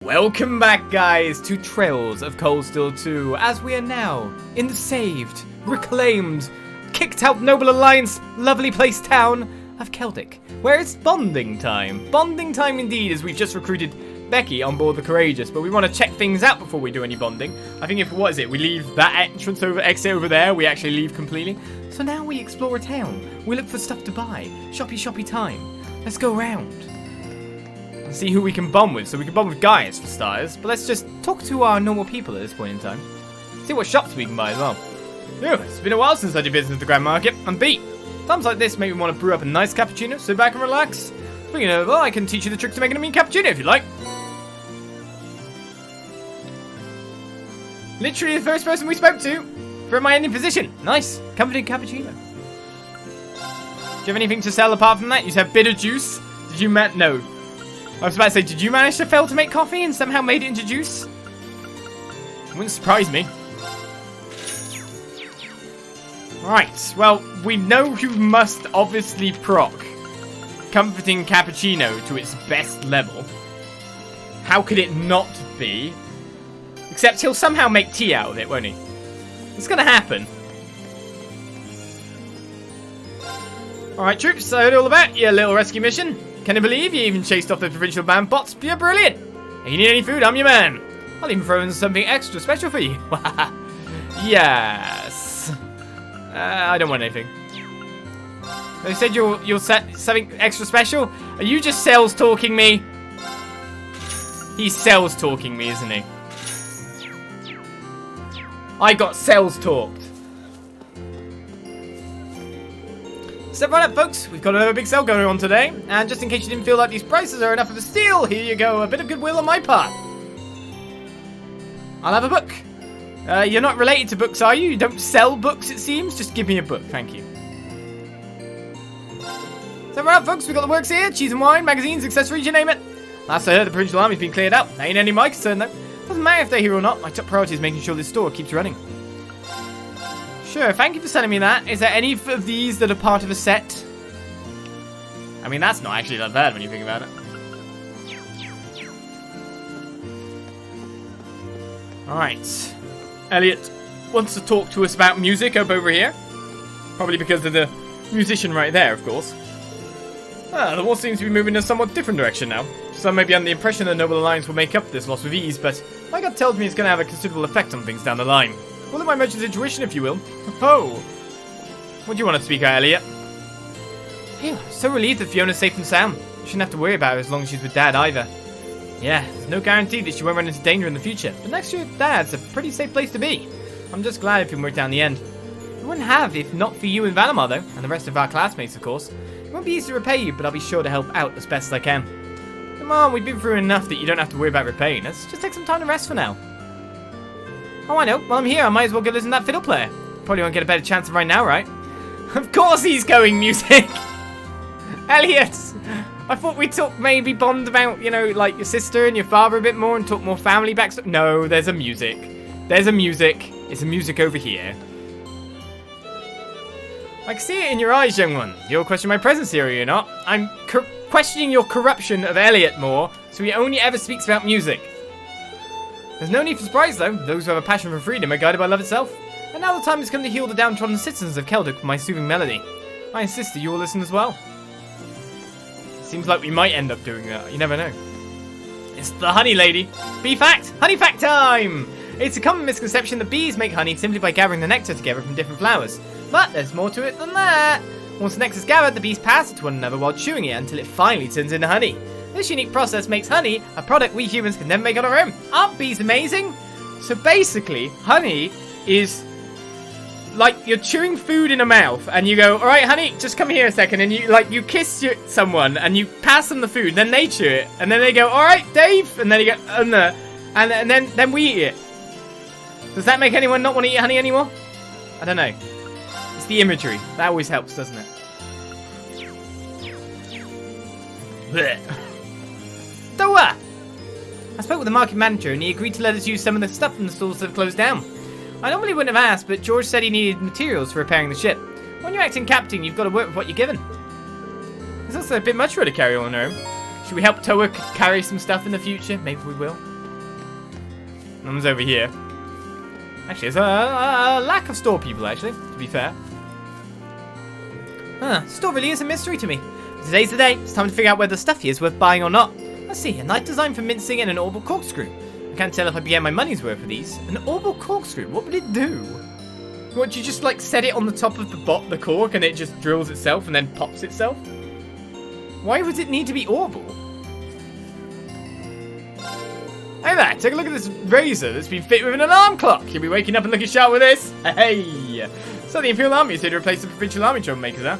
Welcome back, guys, to Trails of Cold Steel 2, as we are now in the saved, reclaimed, kicked out Noble Alliance, lovely place town of Celdic, where it's bonding time. Bonding time indeed, as we've just recruited Becky on board the Courageous, but we want to check things out before we do any bonding. I think if, what is it, we leave that exit over there, we actually leave completely. So now we explore a town, we look for stuff to buy, shoppy time. Let's go around and see who we can bond with. So we can bond with Gaius for starters, but let's just talk to our normal people at this point in time. See what shops we can buy as well. Ew, it's been a while since I did business at the Grand Market. I'm beat. Times like this make me want to brew up a nice cappuccino, sit back and relax. Speaking of, well, I can teach you the trick to making a mean cappuccino if you like. Literally the first person we spoke to for my ending position. Nice. Comforting cappuccino. Do you have anything to sell apart from that? You said bitter juice. Did you no. I was about to say, did you manage to fail to make coffee and somehow made it into juice? Wouldn't surprise me. Right, well, we know you must obviously proc Comforting Cappuccino to its best level. How could it not be? Except he'll somehow make tea out of it, won't he? It's gonna happen. Alright, troops, so I heard all about your little rescue mission. Can you believe you even chased off the provincial band bots? You're brilliant. If you need any food, I'm your man. I'll even throw in something extra special for you. Yes. I don't want anything. They said you'll set something extra special. Are you just sales talking me? He's sales talking me, isn't he? I got sales talked. Step right up, folks. We've got another big sale going on today. And just in case you didn't feel like these prices are enough of a steal, here you go. A bit of goodwill on my part. I'll have a book. You're not related to books, are you? You don't sell books, it seems. Just give me a book. Thank you. Step right up, folks. We've got the works here. Cheese and wine, magazines, accessories, you name it. Last I heard, the Provincial Army's been cleared out. Ain't any of my concern, though. Doesn't matter if they're here or not. My top priority is making sure this store keeps running. Sure, thank you for sending me that. Is there any of these that are part of a set? I mean, that's not actually that bad when you think about it. Alright. Elliot wants to talk to us about music up over here. Probably because of the musician right there, of course. The war seems to be moving in a somewhat different direction now. Some may be under the impression that Noble Alliance will make up this loss with ease, but my gut tells me it's going to have a considerable effect on things down the line. Call it my merchant's intuition, if you will. Oh. What do you want to speak, Elliot? Phew, so relieved that Fiona's safe and sound. You shouldn't have to worry about her as long as she's with Dad either. Yeah, there's no guarantee that she won't run into danger in the future, but next to your Dad's a pretty safe place to be. I'm just glad it can work out in the end. We wouldn't have if not for you and Valimar, though, and the rest of our classmates, of course. It won't be easy to repay you, but I'll be sure to help out as best as I can. Come on, we've been through enough that you don't have to worry about repaying us. Just take some time to rest for now. Oh, I know. While I'm here, I might as well go listen to that fiddle player. Probably won't get a better chance right now, right? Of course he's going music! Elliot! I thought we'd talk, maybe bond about, you know, like your sister and your father a bit more and talk more family backstory. No, there's a music. There's a music. It's a music over here. I can see it in your eyes, young one. You'll question my presence here, are you not? I'm questioning your corruption of Elliot more, so he only ever speaks about music. There's no need for surprise, though. Those who have a passion for freedom are guided by love itself. And now the time has come to heal the downtrodden citizens of Celdic with my soothing melody. I insist that you will listen as well. Seems like we might end up doing that. You never know. It's the honey lady. Bee fact! Honey fact time! It's a common misconception that bees make honey simply by gathering the nectar together from different flowers. But there's more to it than that. Once the nectar is gathered, the bees pass it to one another while chewing it until it finally turns into honey. This unique process makes honey a product we humans can never make on our own. Aren't bees amazing? So basically, honey is like you're chewing food in a mouth and you go, all right, honey, just come here a second. And you kiss someone and you pass them the food. Then they chew it. And then they go, all right, Dave. And then you go, and then we eat it. Does that make anyone not want to eat honey anymore? I don't know. It's the imagery. That always helps, doesn't it? Blech. Doa! I spoke with the market manager and he agreed to let us use some of the stuff in the stores that have closed down. I normally wouldn't have asked, but George said he needed materials for repairing the ship. When you're acting captain, you've got to work with what you're given. It's also a bit much for her to carry on her own. Should we help Toa carry some stuff in the future? Maybe we will. No one's over here. Actually, there's a lack of store people, actually, to be fair. Store really is a mystery to me. Today's the day. It's time to figure out whether the stuff here is worth buying or not. Let's see, a knife designed for mincing and an orbital corkscrew. I can't tell if I'd be getting my money's worth for these. An orbital corkscrew, what would it do? What, you just like set it on the top of the cork and it just drills itself and then pops itself? Why would it need to be orbital? Hey there, take a look at this razor that's been fitted with an alarm clock. You'll be waking up and looking sharp with this. Hey! So the Imperial Army is here to replace the Provincial Army troublemakers, huh?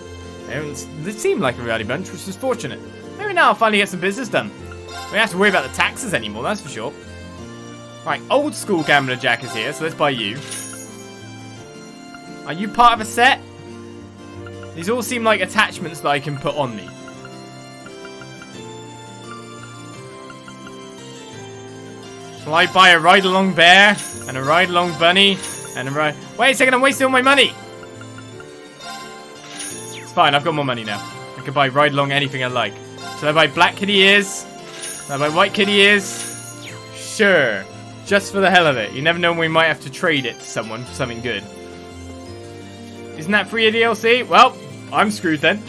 They seem like a rowdy bunch, which is fortunate. Maybe now I'll finally get some business done. We don't have to worry about the taxes anymore, that's for sure. Right, old school Gambler Jack is here, so let's buy you. Are you part of a set? These all seem like attachments that I can put on me. Shall I buy a ride-along bear, and a ride-along bunny, and a ride... Wait a second, I'm wasting all my money! It's fine, I've got more money now. I can buy ride-along anything I like. Shall I buy black kitty ears? Shall I buy white kitty ears? Sure. Just for the hell of it. You never know when we might have to trade it to someone for something good. Isn't that free a DLC? Well, I'm screwed then.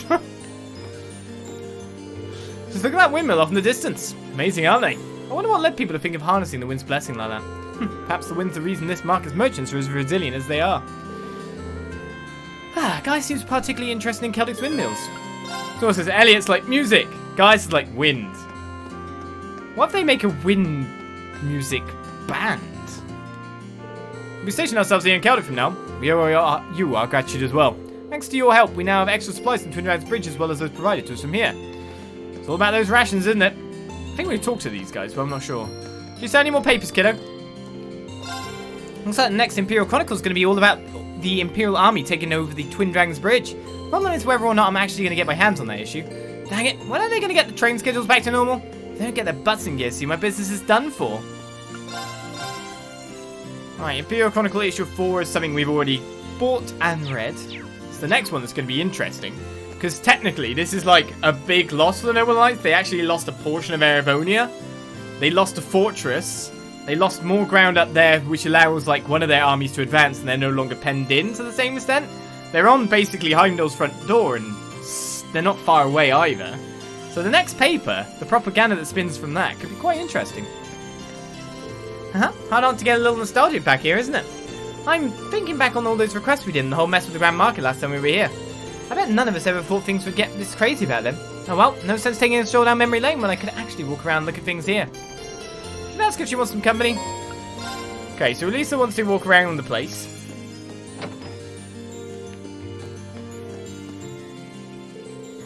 Just look at that windmill off in the distance. Amazing, aren't they? I wonder what led people to think of harnessing the wind's blessing like that. Perhaps the wind's the reason this market's merchants are as resilient as they are. Guy seems particularly interested in Celtic's windmills. So says Elliot's like music. Guys is like wind. What if they make a wind music band? We station ourselves here in Celtic from now. We owe you our gratitude as well. Thanks to your help, we now have extra supplies from Twin Dragons Bridge as well as those provided to us from here. It's all about those rations, isn't it? I think we've talked to these guys, but I'm not sure. Do you send any more papers, kiddo? Looks like the next Imperial Chronicle is going to be all about the Imperial Army taking over the Twin Dragons Bridge. Problem is whether or not I'm actually going to get my hands on that issue. Dang it, when are they going to get the train schedules back to normal? If they don't get their butts in gear, see, my business is done for. Alright, Imperial Chronicle issue 4 is something we've already bought and read. It's the next one that's going to be interesting. Because technically, this is like a big loss for the Noble Knights. They actually lost a portion of Erebonia. They lost a fortress. They lost more ground up there, which allows like one of their armies to advance, and they're no longer penned in to the same extent. They're on basically Heimdall's front door, and they're not far away either. So the next paper, the propaganda that spins from that, could be quite interesting. Hard on to get a little nostalgic back here, isn't it? I'm thinking back on all those requests we did and the whole mess with the Grand Market last time we were here. I bet none of us ever thought things would get this crazy about them. Oh well, no sense taking a stroll down memory lane when I could actually walk around and look at things here. Should I ask if she wants some company? Okay, so Elisa wants to walk around the place.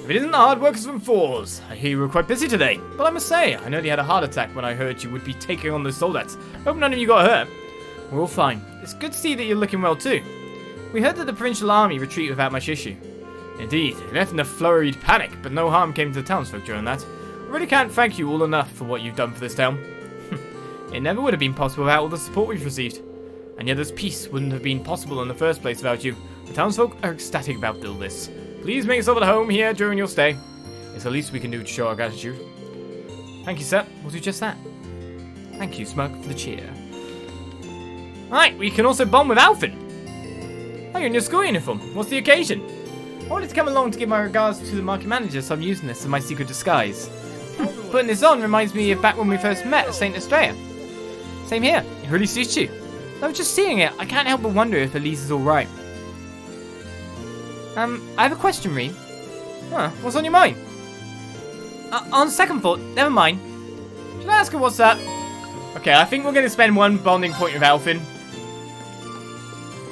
If it isn't the hard workers from Fours, I hear you were quite busy today. But I must say, I nearly had a heart attack when I heard you would be taking on those soldats. Hope none of you got hurt. We're all fine. It's good to see that you're looking well too. We heard that the Provincial Army retreated without much issue. Indeed, they left in a flurried panic, but no harm came to the townsfolk during that. I really can't thank you all enough for what you've done for this town. It never would have been possible without all the support we've received. And yet this peace wouldn't have been possible in the first place without you. The townsfolk are ecstatic about all this. Please make yourself at home here during your stay. It's the least we can do to show our gratitude. Thank you, sir. We'll do just that. Thank you, Smug, for the cheer. Alright, we can also bond with Alfin. Oh, you're in your school uniform. What's the occasion? I wanted to come along to give my regards to the market manager, so I'm using this as my secret disguise. Putting this on reminds me of back when we first met at St. Estrella. Same here. It really suits you. I was just seeing it. I can't help but wonder if Elisa's alright. I have a question, Rean. Huh, what's on your mind? On second thought, never mind. Should I ask her what's up? Okay, I think we're going to spend one bonding point with Alfin.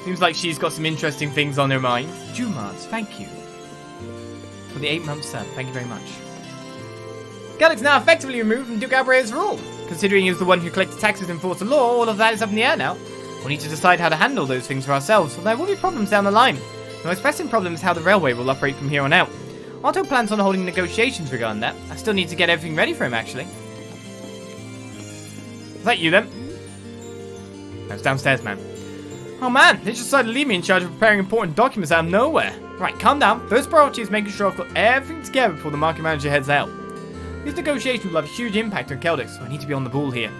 Seems like she's got some interesting things on her mind. Jumars, thank you. For the 8-month sub, thank you very much. Celtic's now effectively removed from Duke Albrez's rule. Considering he was the one who collected taxes and enforced the law, all of that is up in the air now. We'll need to decide how to handle those things for ourselves, so there will be problems down the line. The most pressing problem is how the railway will operate from here on out. Otto plans on holding negotiations regarding that. I still need to get everything ready for him, actually. Is that you, then? That's downstairs, man. Oh, man, they just decided to leave me in charge of preparing important documents out of nowhere. Right, calm down. First priority is making sure I've got everything together before the market manager heads out. These negotiations will have a huge impact on Celtic, so I need to be on the ball here.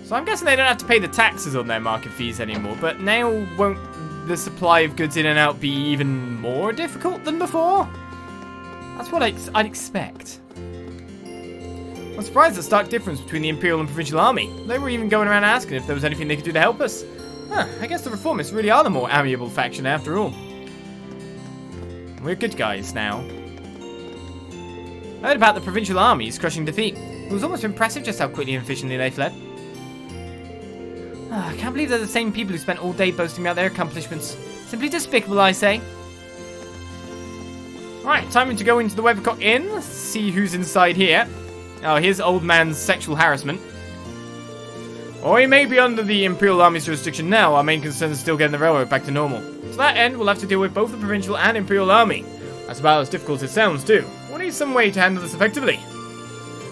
So I'm guessing they don't have to pay the taxes on their market fees anymore, but now won't the supply of goods in and out be even more difficult than before? That's what I'd expect. I'm surprised at the stark difference between the Imperial and Provincial Army. They were even going around asking if there was anything they could do to help us. Huh, I guess the Reformists really are the more amiable faction after all. We're good guys now. I heard about the Provincial Army's crushing defeat. It was almost impressive just how quickly and efficiently they fled. I can't believe they're the same people who spent all day boasting about their accomplishments. Simply despicable, I say. Right, time to go into the Waiver Inn, see who's inside here. Oh, here's old man's sexual harassment. Or he may be under the Imperial Army's jurisdiction now. Our main concern is still getting the railroad back to normal. To that end, we'll have to deal with both the Provincial and Imperial Army. That's about as difficult as it sounds, too. We'll need some way to handle this effectively.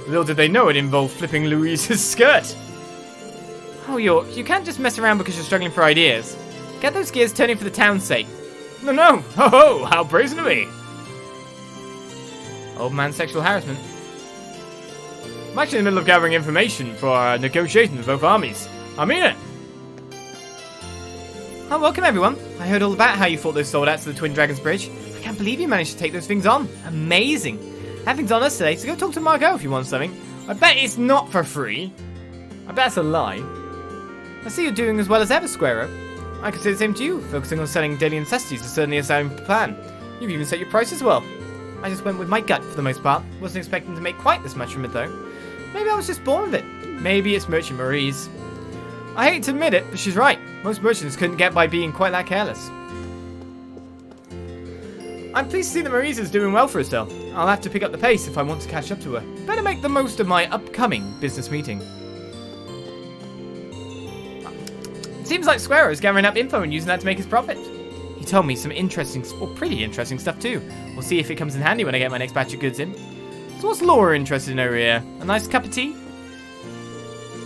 Little did they know it involved flipping Louise's skirt. Oh, you can't just mess around because you're struggling for ideas. Get those gears turning for the town's sake. No. Ho ho, how brazen of me. Old man sexual harassment. I'm actually in the middle of gathering information for our negotiations with both armies. I mean it. Oh, welcome everyone. I heard all about how you fought those soldats at the Twin Dragons Bridge. I can't believe you managed to take those things on. Amazing. Everything's on us today, so go talk to Margot if you want something. I bet it's not for free. I bet that's a lie. I see you're doing as well as ever, Squarrow. I could say the same to you. Focusing on selling daily necessities is certainly a sound plan. You've even set your price as well. I just went with my gut for the most part. Wasn't expecting to make quite this much from it though. Maybe I was just born with it. Maybe it's Merchant Marie's. I hate to admit it, but she's right. Most merchants couldn't get by being quite that careless. I'm pleased to see that Marie's is doing well for herself. I'll have to pick up the pace if I want to catch up to her. Better make the most of my upcoming business meeting. It seems like Squarrow is gathering up info and using that to make his profit. He told me some interesting, or pretty interesting stuff too. We'll see if it comes in handy when I get my next batch of goods in. So what's Laura interested in over here? A nice cup of tea?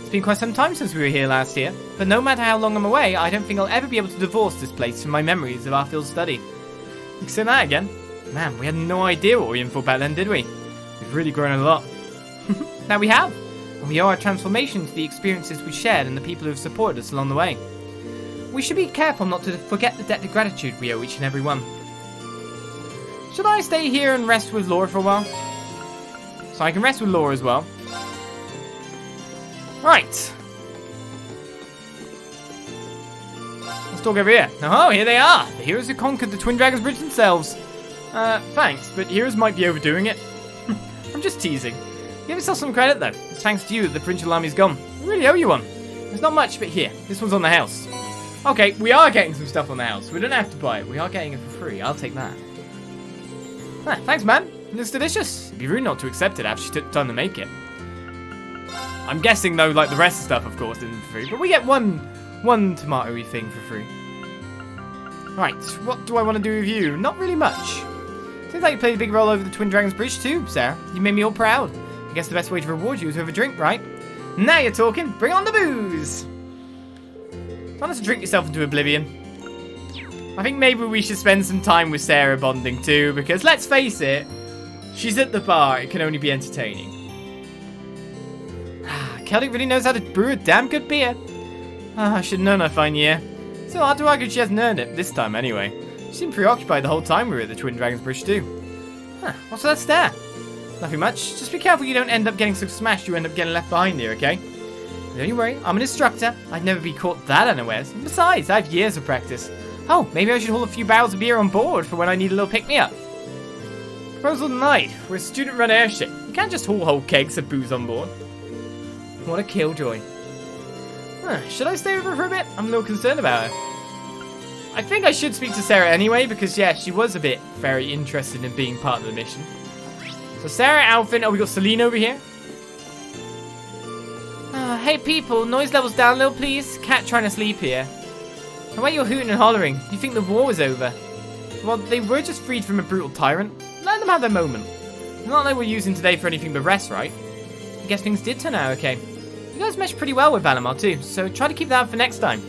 It's been quite some time since we were here last year, but no matter how long I'm away, I don't think I'll ever be able to divorce this place from my memories of our field study. You can say that again. Man, we had no idea what we were in for back then, did we? We've really grown a lot. Now we have. And we owe our transformation to the experiences we shared and the people who have supported us along the way. We should be careful not to forget the debt of gratitude we owe each and every one. Should I stay here and rest with Laura for a while? So I can rest with Laura as well. Right. Let's talk over here. Oh, here they are. The heroes who conquered the Twin Dragons Bridge themselves. Thanks, but heroes might be overdoing it. I'm just teasing. Give yourself some credit, though. It's thanks to you that the Provincial Army's gone. I really owe you one. There's not much, but here. This one's on the house. Okay, we are getting some stuff on the house. We don't have to buy it. We are getting it for free. I'll take that. Ah, thanks, man. It looks delicious. It'd be rude not to accept it after she took time to make it. I'm guessing, though, like the rest of the stuff, of course, isn't for free. But we get one tomato-y thing for free. Right, what do I want to do with you? Not really much. Seems like you played a big role over the Twin Dragons Bridge, too, Sarah. You made me all proud. I guess the best way to reward you is with a drink, right? Now you're talking. Bring on the booze. Try not to drink yourself into oblivion. I think maybe we should spend some time with Sara bonding too, because let's face it, she's at the bar. It can only be entertaining. Celdic really knows how to brew a damn good beer. I should have known I'd find you here. So hard to argue she hasn't earned it, this time anyway. She seemed preoccupied the whole time we were at the Twin Dragons Bridge too. What's that stare? Nothing much. Just be careful you don't end up getting so smashed you end up getting left behind here, okay? Don't you worry, I'm an instructor. I'd never be caught that unawares. And besides, I have years of practice. Oh, maybe I should haul a few barrels of beer on board for when I need a little pick-me-up. Proposal denied. We're a student-run airship. You can't just haul whole kegs of booze on board. What a killjoy. Should I stay with her for a bit? I'm a little concerned about her. I think I should speak to Sara anyway, because yeah, she was a bit very interested in being part of the mission. So Sara, Alfin, oh, we got Celine over here. Hey people, noise levels down a little please. Cat trying to sleep here. The way you're hooting and hollering, you think the war was over. Well, they were just freed from a brutal tyrant. Let them have their moment. Not like we're using today for anything but rest, right? I guess things did turn out okay. You guys mesh pretty well with Valimar too, so try to keep that up for next time.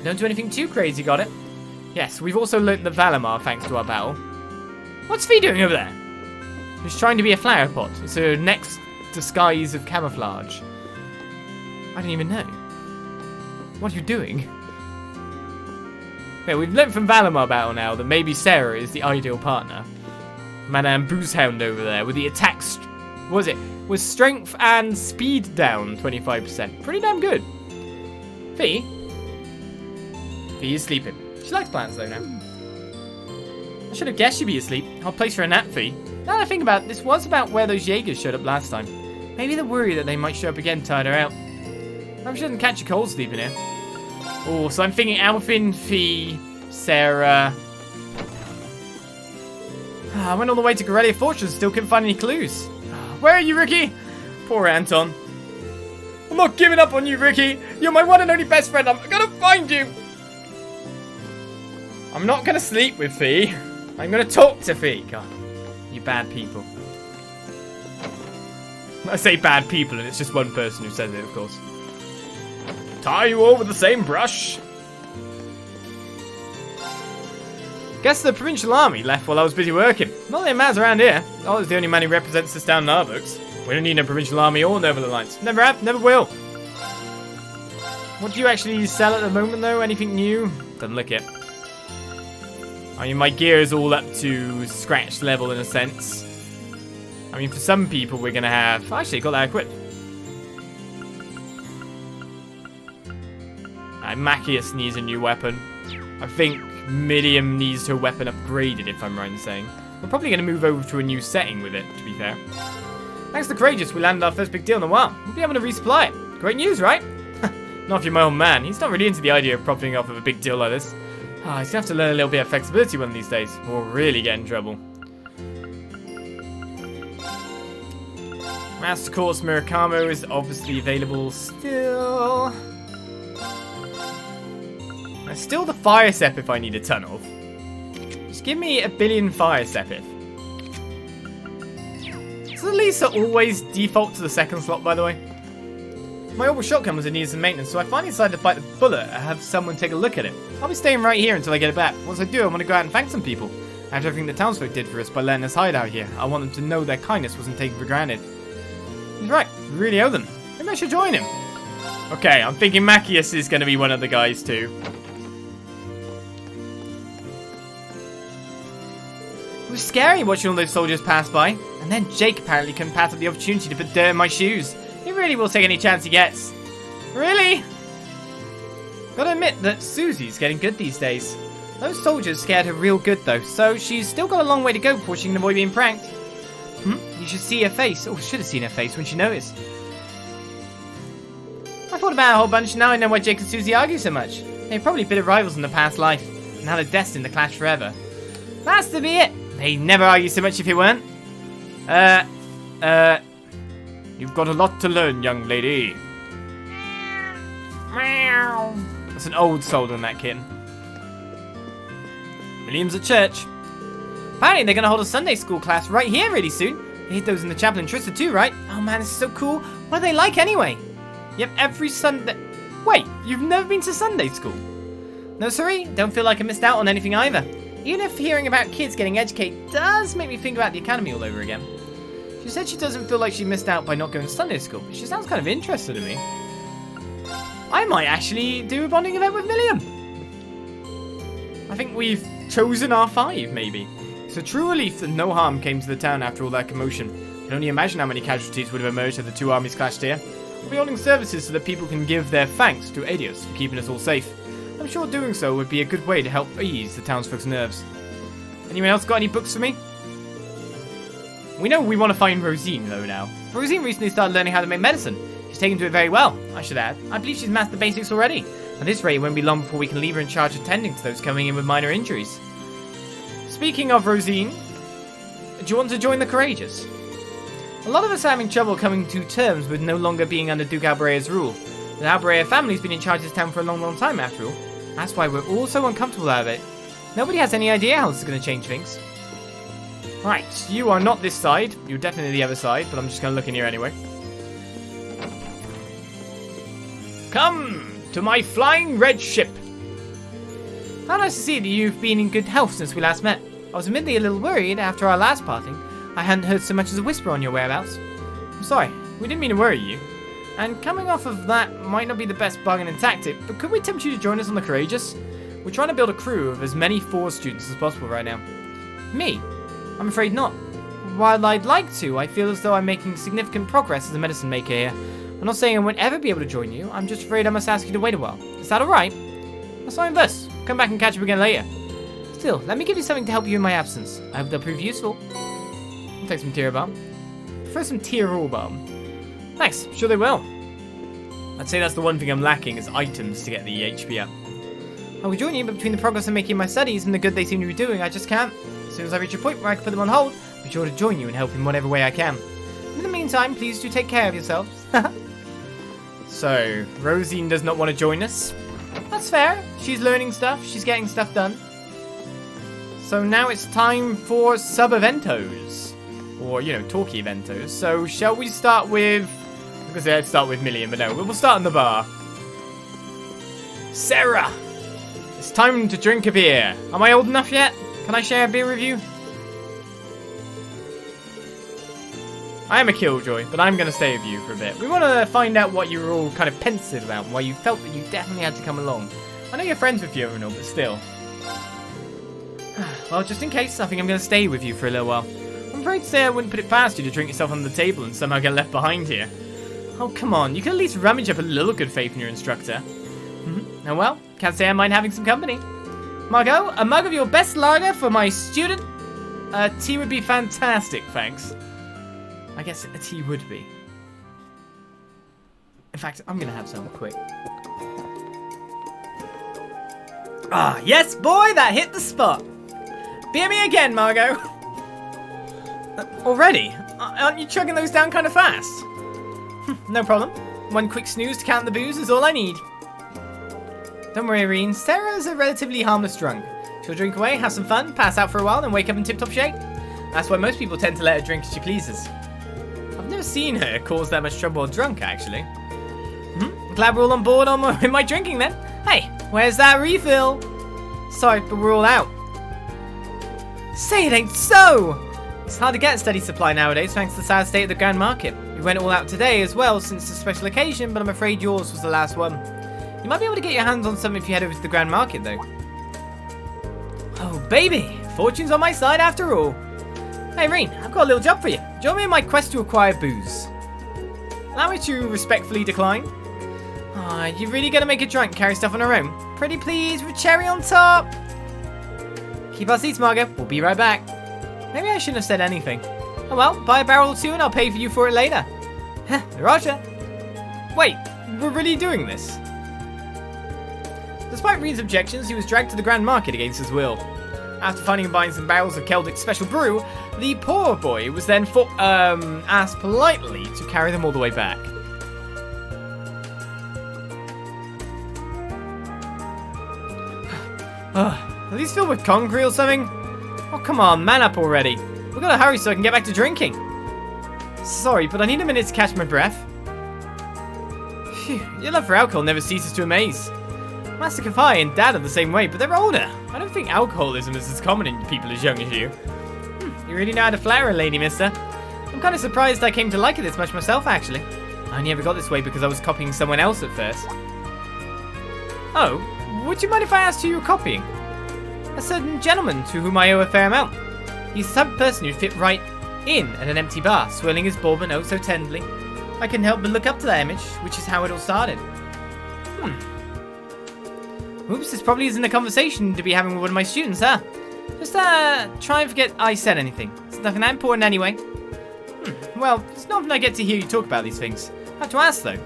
Don't do anything too crazy, got it? Yes, we've also learnt the Valimar thanks to our battle. What's Fie doing over there? He's trying to be a flower pot. It's her next disguise of camouflage. I don't even know. What are you doing? Okay, we've learned from Valimar battle now that maybe Sara is the ideal partner. Madame Boozehound over there with the attacks. What was it? With strength and speed down 25%. Pretty damn good. Fie? Fie is sleeping. She likes plants though now. I should have guessed she'd be asleep. I'll place her a nap, Fie. Now that I think about it, this was about where those Jaegers showed up last time. Maybe the worry that they might show up again tired her out. I hope she doesn't catch a cold sleeping here. Oh, so I'm thinking Alfin, Fie, Sara. I went all the way to Corellia Fortress, still couldn't find any clues. Where are you, Ricky? Poor Anton. I'm not giving up on you, Ricky. You're my one and only best friend. I'm gonna find you. I'm not gonna sleep with Fie. I'm gonna talk to Fie. God, you bad people. I say bad people, and it's just one person who says it, of course. Tie you all with the same brush. Guess the Provincial Army left while I was busy working. Not that it matters around here. I was the only man who represents this town in our books. We don't need no Provincial Army or Noble Alliance. Never have, never will. What do you actually sell at the moment, though? Anything new? Doesn't look it. I mean, my gear is all up to scratch level in a sense. I mean, for some people, we're going to have... Actually, got that equipped. Machias needs a new weapon. I think Millium needs her weapon upgraded, if I'm right in saying. We're probably going to move over to a new setting with it, to be fair. Thanks to Courageous, we landed our first big deal in a while. We'll be able to resupply it. Great news, right? Not if you're my old man. He's not really into the idea of profiting off of a big deal like this. He's going to have to learn a little bit of flexibility one of these days, or we'll really get in trouble. Master Course Murakamo is obviously available still. There's still the Fire Step if I need a ton of. Just give me a billion Fire Step. So the leads are always default to the second slot, by the way. My orbital shotgun was in need of some maintenance, so I finally decided to bite the bullet and have someone take a look at it. I'll be staying right here until I get it back. Once I do, I want to go out and thank some people. After everything the townsfolk did for us by letting us hide out here, I want them to know their kindness wasn't taken for granted. He's right, we really owe them. Maybe I should join him. Okay, I'm thinking Machias is going to be one of the guys too. It was scary watching all those soldiers pass by. And then Jake apparently couldn't pass up the opportunity to put dirt in my shoes. He really will take any chance he gets. Really? Gotta admit that Suzy's getting good these days. Those soldiers scared her real good though, so she's still got a long way to go before she can avoid being pranked. You should see her face. Oh, should have seen her face when she noticed. I thought about it a whole bunch, now I know why Jake and Suzy argue so much. They were probably bitter rivals in the past life. Now they're destined to clash forever. That's to be it. They never argue so much if it weren't. You've got a lot to learn, young lady. Meow. That's an old soul in that kitten. Millium's at church. Apparently they're going to hold a Sunday school class right here really soon. They hid those in the chapel in Trista too, right? Oh man, this is so cool. What are they like anyway? Yep, every Sunday... Wait, you've never been to Sunday school? No, sorry, don't feel like I missed out on anything either. Even if hearing about kids getting educated does make me think about the academy all over again. She said she doesn't feel like she missed out by not going to Sunday school, but she sounds kind of interested in me. I might actually do a bonding event with Millium. I think we've chosen our 5, maybe. It's a true relief that no harm came to the town after all that commotion. I can only imagine how many casualties would have emerged if the two armies clashed here. We'll be holding services so that people can give their thanks to Adios for keeping us all safe. I'm sure doing so would be a good way to help ease the townsfolk's nerves. Anyone else got any books for me? We know we want to find Rosine, though, now. Rosine recently started learning how to make medicine. She's taken to it very well, I should add. I believe she's mastered the basics already. At this rate, it won't be long before we can leave her in charge of tending to those coming in with minor injuries. Speaking of Rosine, do you want to join the Courageous? A lot of us are having trouble coming to terms with no longer being under Duke Albrea's rule. The Albrea family's been in charge of this town for a long, long time, after all. That's why we're all so uncomfortable out of it. Nobody has any idea how this is going to change things. Right, you are not this side. You're definitely the other side, but I'm just going to look in here anyway. Come to my flying red ship. How nice to see that you've been in good health since we last met. I was admittedly a little worried after our last parting. I hadn't heard so much as a whisper on your whereabouts. I'm sorry, we didn't mean to worry you. And coming off of that might not be the best bargaining tactic, but could we tempt you to join us on the Courageous? We're trying to build a crew of as many Force students as possible right now. Me? I'm afraid not. While I'd like to, I feel as though I'm making significant progress as a medicine maker here. I'm not saying I won't ever be able to join you, I'm just afraid I must ask you to wait a while. Is that alright? That's fine, Bus. Come back and catch up again later. Still, let me give you something to help you in my absence. I hope they'll prove useful. I'll take some Tear Balm. Prefer some Tear Balm. Thanks, sure they will. I'd say that's the one thing I'm lacking is items to get the HP up. I will join you, but between the progress I'm making in my studies and the good they seem to be doing, I just can't. As soon as I reach a point where I can put them on hold, I'll be sure to join you and help in whatever way I can. In the meantime, please do take care of yourselves. So, Rosine does not want to join us. That's fair. She's learning stuff. She's getting stuff done. So now it's time for sub-eventos. Or, you know, talkie eventos. So, shall we start with... I was going to say I'd start with Millium, but no. We'll start in the bar. Sara! It's time to drink a beer. Am I old enough yet? Can I share a beer with you? I am a killjoy, but I'm going to stay with you for a bit. We want to find out what you were all kind of pensive about, why you felt that you definitely had to come along. I know you're friends with Fiona and all, but still. Well, just in case, I think I'm going to stay with you for a little while. I'm afraid to say I wouldn't put it past you to drink yourself under the table and somehow get left behind here. Oh, come on. You can at least rummage up a little good faith in your instructor. Oh, well, can't say I mind having some company. Margot, a mug of your best lager for my student? Tea would be fantastic, thanks. I guess a tea would be. In fact, I'm going to have some quick. Ah, yes, boy, that hit the spot. Beer me again, Margot. Already? Aren't you chugging those down kind of fast? No problem. One quick snooze to count the booze is all I need. Don't worry, Rean. Sara's a relatively harmless drunk. She'll drink away, have some fun, pass out for a while, then wake up in tip-top shape. That's why most people tend to let her drink as she pleases. I've never seen her cause that much trouble drunk, actually. Glad we're all on board in my drinking, then. Hey, where's that refill? Sorry, but we're all out. Say it ain't so! It's hard to get a steady supply nowadays, thanks to the sad state of the Grand Market. We went all out today as well, since it's a special occasion, but I'm afraid yours was the last one. You might be able to get your hands on some if you head over to the Grand Market, though. Oh, baby! Fortune's on my side after all. Hey, Rean, I've got a little job for you. Join me in my quest to acquire booze. Allow me to respectfully decline. Ah, you really gonna make a drunk and carry stuff on her own? Pretty please, with cherry on top. Keep our seats, Margot. We'll be right back. Maybe I shouldn't have said anything. Oh well, buy a barrel or two and I'll pay for you for it later. Heh, Roger. Wait, we're really doing this? Despite Rean's objections, he was dragged to the Grand Market against his will. After finding and buying some barrels of Celdic special brew, the poor boy was then asked politely to carry them all the way back. Are these filled with concrete or something? Oh, come on, man up already. We've got to hurry so I can get back to drinking. Sorry, but I need a minute to catch my breath. Phew, your love for alcohol never ceases to amaze. Master Fie and Dad are the same way, but they're older. I don't think alcoholism is as common in people as young as you. You really know how to flatter a lady, mister. I'm kind of surprised I came to like it this much myself, actually. I only ever got this way because I was copying someone else at first. Oh, would you mind if I asked who you were copying? A certain gentleman to whom I owe a fair amount. He's the type of person who'd fit right in at an empty bar, swirling his bourbon oh so tenderly. I couldn't help but look up to that image, which is how it all started. Oops, this probably isn't a conversation to be having with one of my students, huh? Just, try and forget I said anything. It's nothing that important anyway. Well, it's not often I get to hear you talk about these things. I have to ask, though.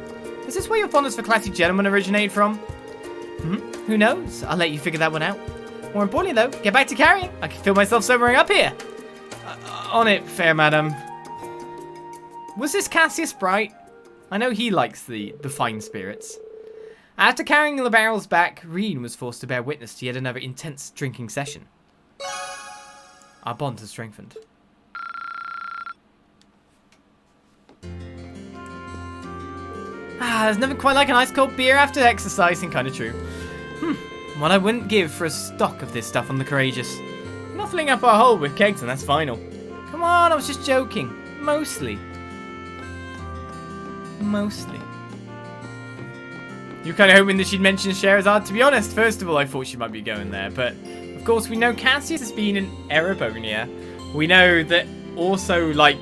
Is this where your fondness for classy gentlemen originated from? Who knows? I'll let you figure that one out. More importantly, though, get back to carrying. I can feel myself sobering up here. On it, fair madam. Was this Cassius Bright? I know he likes the fine spirits. After carrying the barrels back, Rean was forced to bear witness to yet another intense drinking session. Our bond has strengthened. There's nothing quite like an ice-cold beer after exercising, kind of true. What I wouldn't give for a stock of this stuff on the Courageous. We're not filling up our hole with kegs and that's final. Come on, I was just joking. Mostly. You were kind of hoping that she'd mention Scheherazade. To be honest, first of all, I thought she might be going there. But, of course, we know Cassius has been in Erebonia. We know that also, like,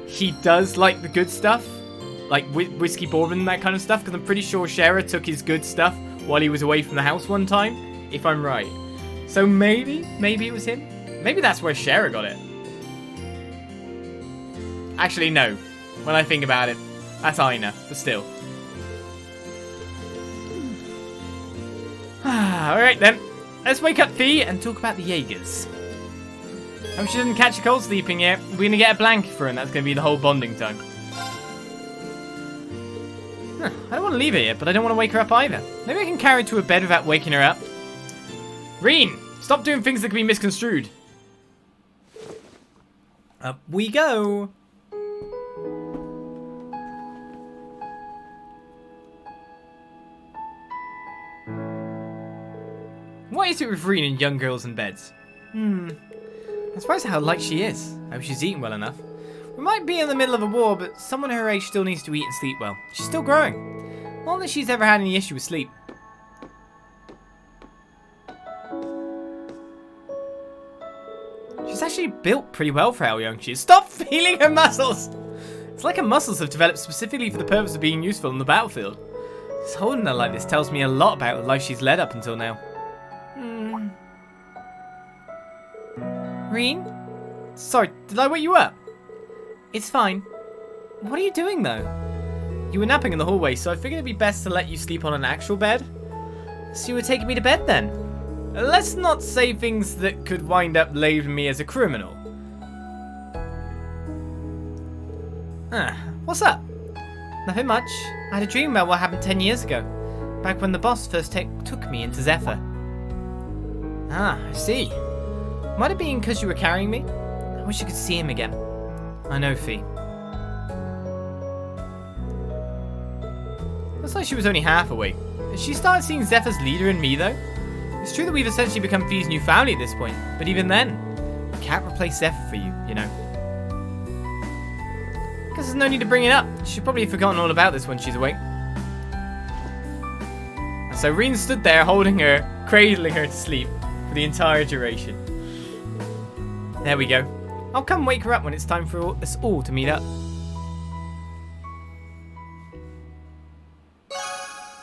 he does like the good stuff. Like, whiskey bourbon and that kind of stuff. Because I'm pretty sure Shara took his good stuff while he was away from the house one time. If I'm right. So maybe it was him. Maybe that's where Shara got it. Actually, no. When I think about it, that's Aina. But still. Alright then. Let's wake up Fie and talk about the Jaegers. Hope she doesn't catch a cold sleeping yet. We're going to get a blanket for her and that's going to be the whole bonding time. I don't want to leave her yet, but I don't want to wake her up either. Maybe I can carry her to her bed without waking her up. Rean, stop doing things that can be misconstrued. Up we go. What is it with Rean and young girls in beds? I'm surprised at how light she is. I hope she's eating well enough. We might be in the middle of a war, but someone her age still needs to eat and sleep well. She's still growing. Not that she's ever had any issue with sleep. She's actually built pretty well for how young she is. Stop feeling her muscles! It's like her muscles have developed specifically for the purpose of being useful on the battlefield. Just holding her like this tells me a lot about the life she's led up until now. Rean? Sorry, did I wake you up? It's fine. What are you doing though? You were napping in the hallway, so I figured it'd be best to let you sleep on an actual bed. So you were taking me to bed then? Let's not say things that could wind up labeling me as a criminal. What's up? Nothing much. I had a dream about what happened 10 years ago. Back when the boss first took me into Zephyr. I see. Might have been because you were carrying me? I wish you could see him again. I know, Fie. Looks like she was only half awake. Did she start seeing Zephyr's leader in me, though? It's true that we've essentially become Fie's new family at this point, but even then, I can't replace Zephyr for you, you know. Guess there's no need to bring it up. She's probably forgotten all about this when she's awake. And so Rean stood there holding her, cradling her to sleep for the entire duration. There we go. I'll come wake her up when it's time for us all to meet up.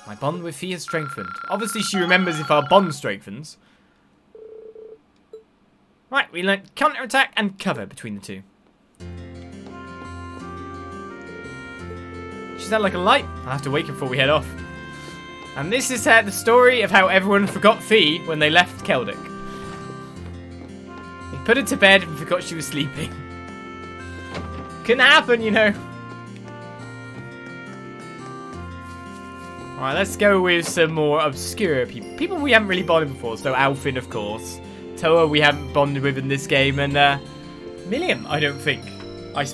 My bond with Fie has strengthened. Obviously she remembers if our bond strengthens. Right, we learnt counter-attack and cover between the two. She's out like a light. I'll have to wake her before we head off. And this is the story of how everyone forgot Fie when they left Celdic. They put her to bed and forgot she was sleeping. Couldn't happen, you know. Alright, let's go with some more obscure people. People we haven't really bonded before. So Alfin, of course. Toa we haven't bonded with in this game. And Millium, I don't think. I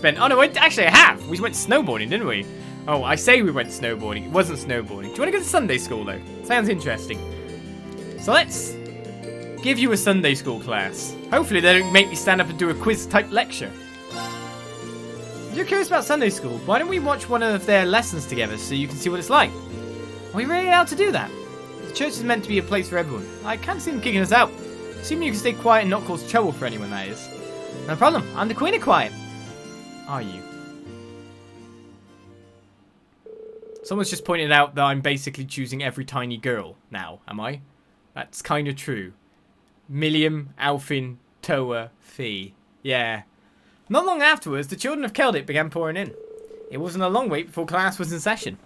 have. We went snowboarding, didn't we? Oh, I say we went snowboarding. It wasn't snowboarding. Do you want to go to Sunday school, though? Sounds interesting. So let's give you a Sunday school class. Hopefully they don't make me stand up and do a quiz-type lecture. If you're curious about Sunday school, why don't we watch one of their lessons together so you can see what it's like? Are we really allowed to do that? The church is meant to be a place for everyone. I can't see them kicking us out. Assuming you can stay quiet and not cause trouble for anyone, that is. No problem. I'm the queen of quiet. Are you? Someone's just pointed out that I'm basically choosing every tiny girl now, am I? That's kind of true. Millium, Alfin, Toa, Fie. Yeah. Not long afterwards, the children of Celdic began pouring in. It wasn't a long wait before class was in session.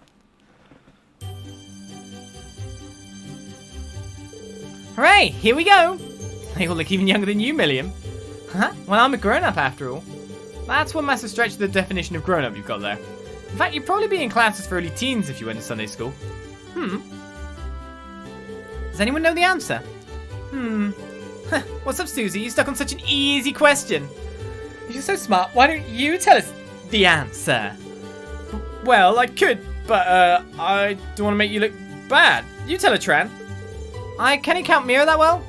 Hooray! Here we go! They all look even younger than you, Millium. Huh? Well, I'm a grown-up after all. That's one massive stretch of the definition of grown-up you've got there. In fact, you'd probably be in classes for early teens if you went to Sunday school. Does anyone know the answer? What's up, Suzy? You stuck on such an easy question. If you're so smart, why don't you tell us the answer? Well, I could, but I don't want to make you look bad. You tell her, Tran. Can you count mirror that well?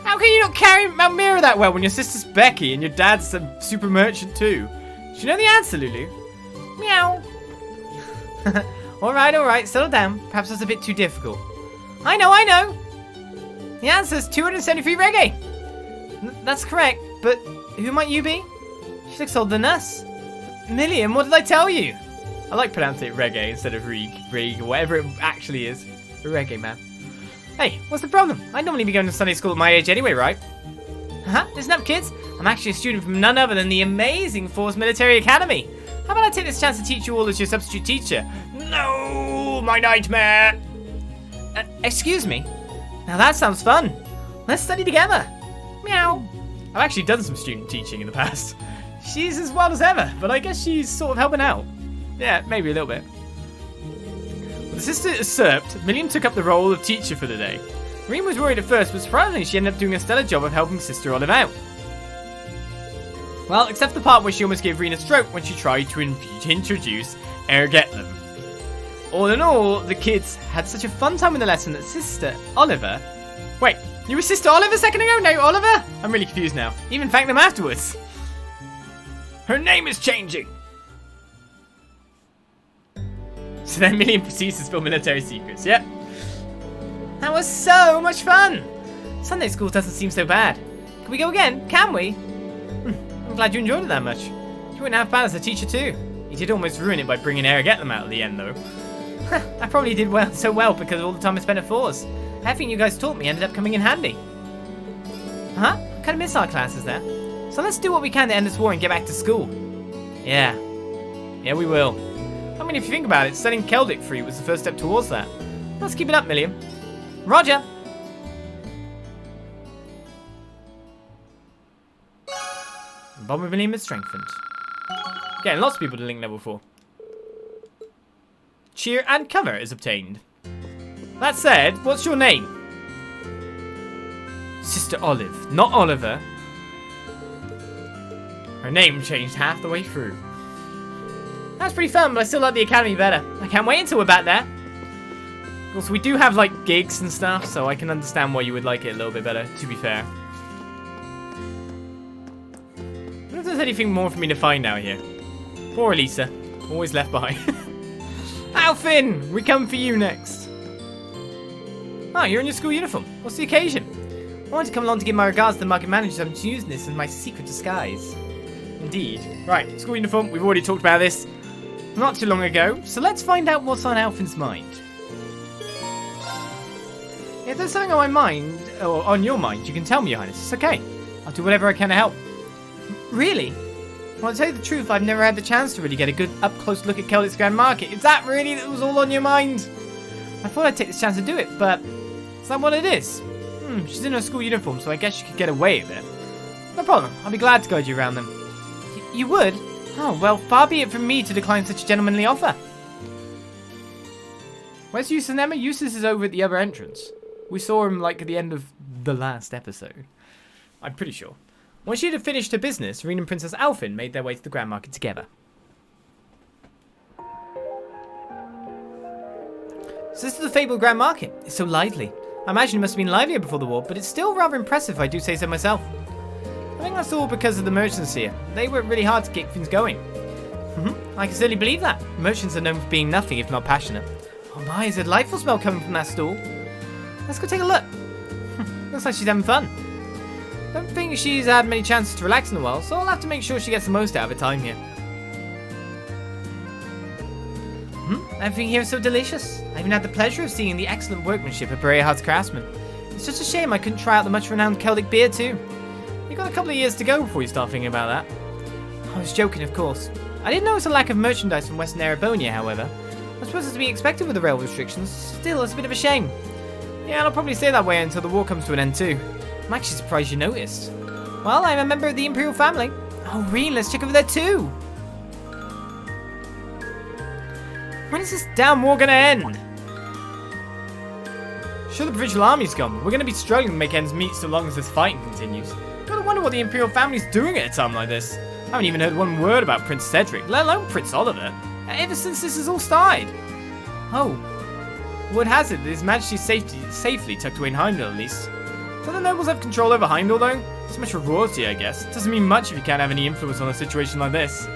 How can you not carry Mount Mirror that well when your sister's Becky and your dad's a super merchant too? Do you know the answer, Lulu? Meow. Alright, settle down. Perhaps that's a bit too difficult. I know! The answer is 273 reggae! That's correct, but who might you be? She looks older than us. Millium, what did I tell you? I like pronouncing it reggae instead of rig, or whatever it actually is. A reggae man. Hey, what's the problem? I'd normally be going to Sunday school at my age anyway, right? Listen up, kids. I'm actually a student from none other than the amazing Force Military Academy. How about I take this chance to teach you all as your substitute teacher? No, my nightmare! Excuse me? Now that sounds fun. Let's study together. Meow. I've actually done some student teaching in the past. She's as wild as ever, but I guess she's sort of helping out. Yeah, maybe a little bit. With the sister usurped, Millium took up the role of teacher for the day. Rean was worried at first, but surprisingly she ended up doing a stellar job of helping Sister Olive out. Well, except for the part where she almost gave Rean a stroke when she tried to introduce Erebonia. All in all, the kids had such a fun time with the lesson that Sister Oliver... Wait, you were Sister Oliver a second ago? No, Oliver? I'm really confused now. Even thanked them afterwards. Her name is changing. So then Millium proceeds to spill military secrets, yep. That was so much fun. Sunday school doesn't seem so bad. Can we go again? Can we? I'm glad you enjoyed it that much. You wouldn't have bad as a teacher too. You did almost ruin it by bringing Erebonia out at the end though. I probably did so well because of all the time I spent at Force. Everything you guys taught me ended up coming in handy. I kind of miss our classes there. So let's do what we can to end this war and get back to school. Yeah, we will. I mean, if you think about it, setting Celdic free was the first step towards that. Let's keep it up, Millium. Roger! Bond with Millium is strengthened. Getting lots of people to link level 4. Cheer and cover is obtained. That said, what's your name? Sister Olive, not Oliver. Her name changed half the way through. That's pretty fun, but I still like the academy better. I can't wait until we're back there. Also, we do have, like, gigs and stuff, so I can understand why you would like it a little bit better, to be fair. I wonder if there's anything more for me to find out here. Poor Elisa. Always left behind. Alfin! We come for you next. Oh, you're in your school uniform. What's the occasion? I wanted to come along to give my regards to the market managers. I'm to use this as my secret disguise. Indeed. Right, school uniform. We've already talked about this not too long ago, so let's find out what's on Alfin's mind. If there's something on my mind, or on your mind, you can tell me, Your Highness. It's okay. I'll do whatever I can to help. Really? Well, to tell you the truth, I've never had the chance to really get a good up-close look at Celdic's Grand Market. Is that really that was all on your mind? I thought I'd take this chance to do it, but is that what it is? She's in her school uniform, so I guess she could get away with it. No problem. I'll be glad to guide you around them. You would? Oh, well, far be it from me to decline such a gentlemanly offer. Where's Eustace and Emma? Eustace is over at the other entrance. We saw him, like, at the end of the last episode. I'm pretty sure. Once she had finished her business, Rean and Princess Alfin made their way to the Grand Market together. So this is the fabled Grand Market. It's so lively. I imagine it must have been livelier before the war, but it's still rather impressive if I do say so myself. I think that's all because of the merchants here. They work really hard to get things going. I can certainly believe that. Merchants are known for being nothing if not passionate. Oh my, is a delightful smell coming from that stall. Let's go take a look. Looks like she's having fun. Don't think she's had many chances to relax in a while, so I'll have to make sure she gets the most out of her time here. Everything here is so delicious. I even had the pleasure of seeing the excellent workmanship of Breahard's craftsmen. It's just a shame I couldn't try out the much-renowned Celdic beer too. You've got a couple of years to go before you start thinking about that. I was joking, of course. I didn't notice a lack of merchandise from Western Erebonia, however. I suppose it's to be expected with the rail restrictions. Still, it's a bit of a shame. Yeah, I'll probably stay that way until the war comes to an end too. I'm actually surprised you noticed. Well, I'm a member of the Imperial family. Oh, Rean, let's check over there too. When is this damn war gonna end? Sure, the Provincial Army's gone. We're gonna be struggling to make ends meet so long as this fighting continues. Gotta wonder what the Imperial family's doing at a time like this. I haven't even heard one word about Prince Cedric, let alone Prince Oliver, ever since this has all started. Oh. Word has it that His Majesty's safely tucked away in Heimdall, at least. Do the nobles have control over Heimdall, though? So much for royalty, I guess. Doesn't mean much if you can't have any influence on a situation like this.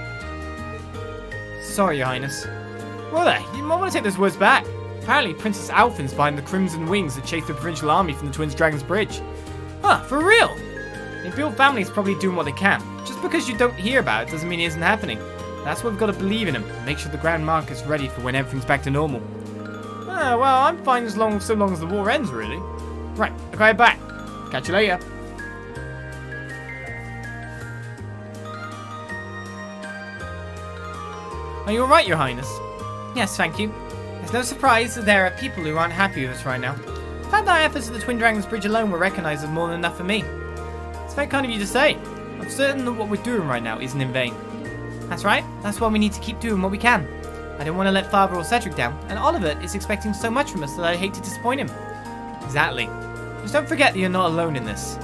Sorry, Your Highness. Well there, you want to take those words back. Apparently, Princess Alfin's behind the Crimson Wings that chased the Provincial Army from the Twin Dragons Bridge. Huh, for real? The Imperial family's probably doing what they can. Just because you don't hear about it doesn't mean it isn't happening. That's why we've got to believe in them and make sure the Grand Marquis is ready for when everything's back to normal. Well, I'm fine so long as the war ends, really. Right, I'll go back. Catch you later. Are you alright, Your Highness? Yes, thank you. It's no surprise that there are people who aren't happy with us right now. The fact that our efforts at the Twin Dragons Bridge alone were recognised is more than enough for me. It's very kind of you to say. I'm certain that what we're doing right now isn't in vain. That's right, that's why we need to keep doing what we can. I don't want to let Father or Cedric down, and Oliver is expecting so much from us that I hate to disappoint him. Exactly. Just don't forget that you're not alone in this.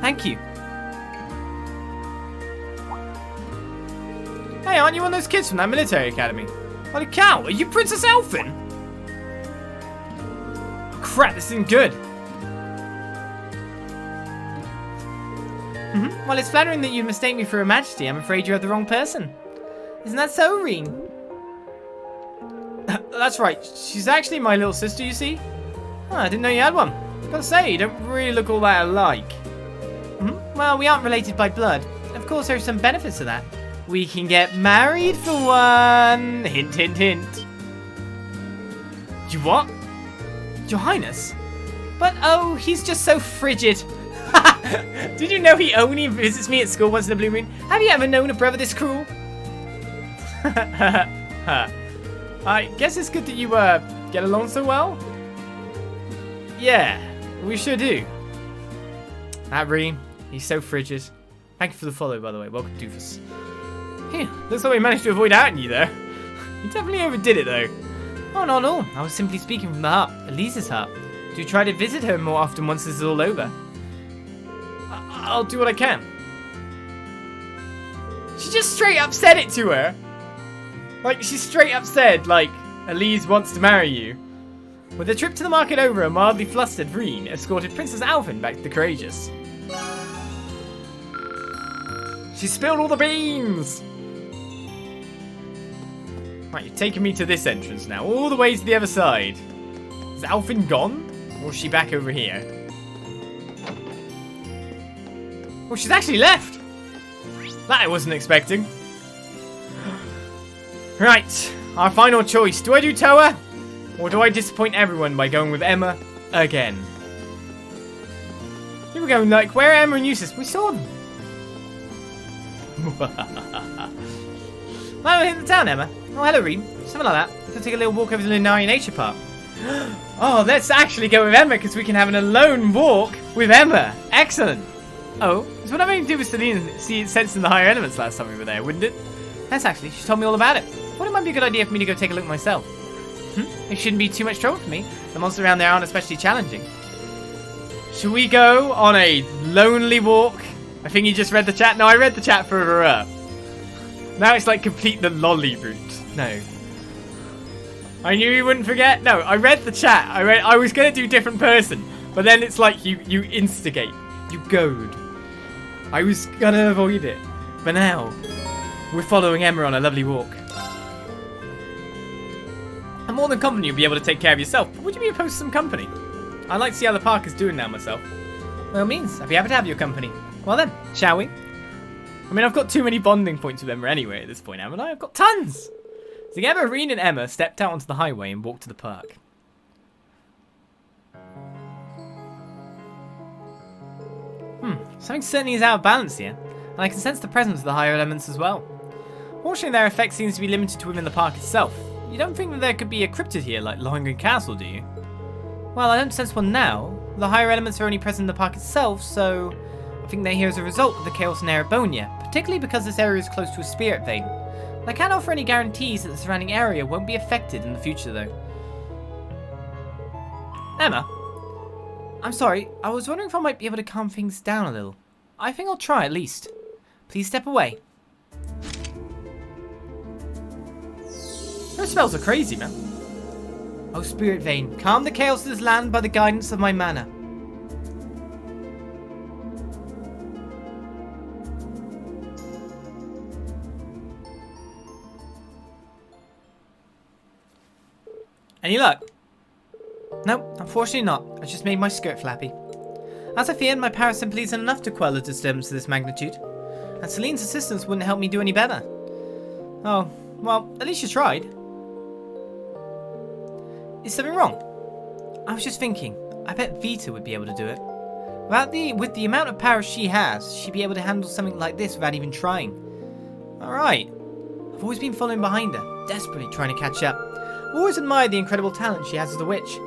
Thank you. Hey, aren't you one of those kids from that military academy? Holy cow, are you Princess Alfin? Crap, this isn't good. Well, it's flattering that you mistake me for Her Majesty. I'm afraid you have the wrong person. Isn't that so, Rean? That's right. She's actually my little sister, you see? Oh, I didn't know you had one. Gotta say, you don't really look all that alike. Well, we aren't related by blood. Of course, there are some benefits to that. We can get married for one. Hint, hint, hint. You what? Your Highness? But, oh, he's just so frigid. Did you know he only visits me at school once in a blue moon? Have you ever known a brother this cruel? I guess it's good that you, get along so well. Yeah, we sure do. That Rean, he's so frigid. Thank you for the follow, by the way. Welcome, Doofus. Phew, looks like we managed to avoid outing you there. You definitely overdid it, though. Oh, not at all. I was simply speaking from the heart. Elise's heart. Do try to visit her more often once this is all over. I'll do what I can. She just straight up said it to her. Like, she straight up said, like, Elise wants to marry you. With the trip to the market over, a mildly flustered Rean escorted Princess Alfin back to the Courageous. She spilled all the beans! Right, you're taking me to this entrance now, all the way to the other side. Is Alfin gone? Or is she back over here? Oh, she's actually left! That I wasn't expecting. Right, our final choice. Do I do Toa? Or do I disappoint everyone by going with Emma again? Here we go, like, where are Emma and Eustace? We saw them. Well, hit the town, Emma. Oh, hello, Rean. Something like that. Let's take a little walk over to the Nihon Nature Park. Oh, let's actually go with Emma, because we can have an alone walk with Emma. Excellent. Oh, so what having to do with Celine sensing the higher elements last time we were there, wouldn't it? Yes, actually. She told me all about it. Thought it might be a good idea for me to go take a look myself. It shouldn't be too much trouble for me. The monsters around there aren't especially challenging. Should we go on a lonely walk? I think you just read the chat. No, I read the chat further up. Now it's like complete the lolly route. No. I knew you wouldn't forget. No, I read the chat. I was going to do different person. But then it's like you instigate. You goad. I was going to avoid it. But now, we're following Emma on a lovely walk. I'm more than confident you'll be able to take care of yourself, but would you be opposed to some company? I'd like to see how the park is doing now myself. By all means, I'd be happy to have your company. Well then, shall we? I mean, I've got too many bonding points with Emma anyway at this point, haven't I? I've got tons! Together, Rean and Emma stepped out onto the highway and walked to the park. Something certainly is out of balance here, and I can sense the presence of the higher elements as well. Fortunately, their effect seems to be limited to within the park itself. You don't think that there could be a cryptid here like Lohengrin Castle, do you? Well, I don't sense one now. The higher elements are only present in the park itself, so I think they're here as a result of the chaos in Erebonia, particularly because this area is close to a spirit vein. I can't offer any guarantees that the surrounding area won't be affected in the future, though. Emma? I'm sorry, I was wondering if I might be able to calm things down a little. I think I'll try at least. Please step away. Her spells are crazy, man. Oh, Spirit Vein, calm the chaos of this land by the guidance of my mana. Any luck? No, unfortunately not. I just made my skirt flappy. As I feared, my power simply isn't enough to quell a disturbance of this magnitude. And Celine's assistance wouldn't help me do any better. Oh, well, at least you tried. Is something wrong? I was just thinking, I bet Vita would be able to do it. With the amount of power she has, she'd be able to handle something like this without even trying. Alright. I've always been following behind her, desperately trying to catch up. I've always admired the incredible talent she has as a witch.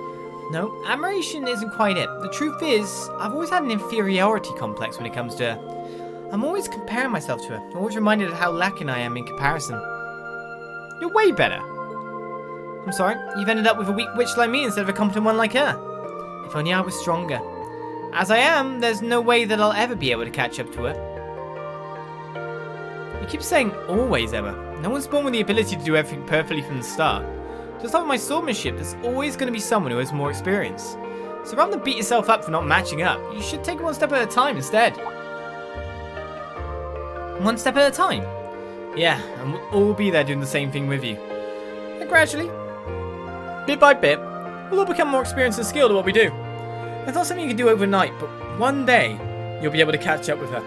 No, admiration isn't quite it. The truth is, I've always had an inferiority complex when it comes to her. I'm always comparing myself to her. I'm always reminded of how lacking I am in comparison. You're way better. I'm sorry, you've ended up with a weak witch like me instead of a competent one like her. If only I was stronger. As I am, there's no way that I'll ever be able to catch up to her. You keep saying always ever. No one's born with the ability to do everything perfectly from the start. Just like with my swordsmanship, there's always going to be someone who has more experience. So rather than beat yourself up for not matching up, you should take it one step at a time instead. One step at a time? Yeah, and we'll all be there doing the same thing with you. And gradually, bit by bit, we'll all become more experienced and skilled at what we do. It's not something you can do overnight, but one day, you'll be able to catch up with her.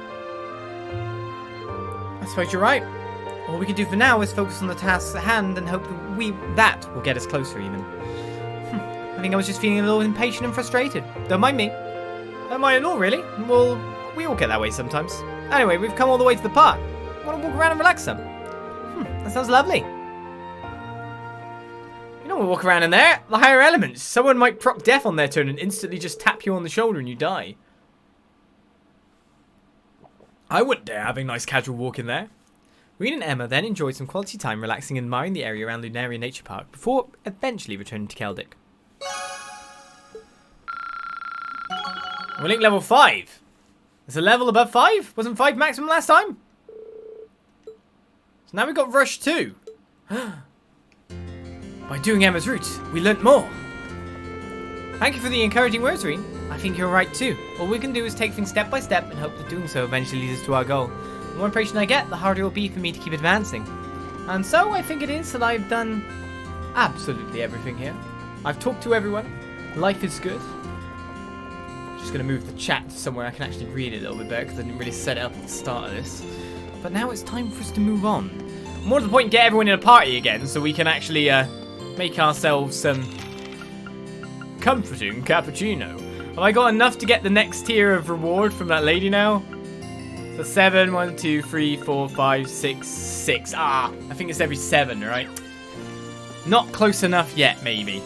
I suppose you're right. All we can do for now is focus on the tasks at hand and hope that will get us closer even. I think I was just feeling a little impatient and frustrated. Don't mind me. Don't mind at all, really. Well, we all get that way sometimes. Anyway, we've come all the way to the park. Want to walk around and relax some? That sounds lovely. You don't want to walk around in there. The higher elements. Someone might proc death on their turn and instantly just tap you on the shoulder and you die. I wouldn't dare having a nice casual walk in there. Rean and Emma then enjoyed some quality time relaxing and admiring the area around Lunaria Nature Park before eventually returning to Celdic. We're link level 5. There's a level above 5? Wasn't 5 maximum last time? So now we've got Rush 2. By doing Emma's route, we learnt more. Thank you for the encouraging words, Rean. I think you're right too. All we can do is take things step by step and hope that doing so eventually leads us to our goal. The more impatient I get, the harder it will be for me to keep advancing. And so I think it is that I've done absolutely everything here. I've talked to everyone. Life is good. Just going to move the chat to somewhere I can actually read it a little bit better because I didn't really set it up at the start of this. But now it's time for us to move on. More to the point, get everyone in a party again so we can actually make ourselves some comforting cappuccino. Have I got enough to get the next tier of reward from that lady now? So 7, 1, 2, 3, 4, 5, 6, 6. I think it's every 7, right? Not close enough yet, maybe.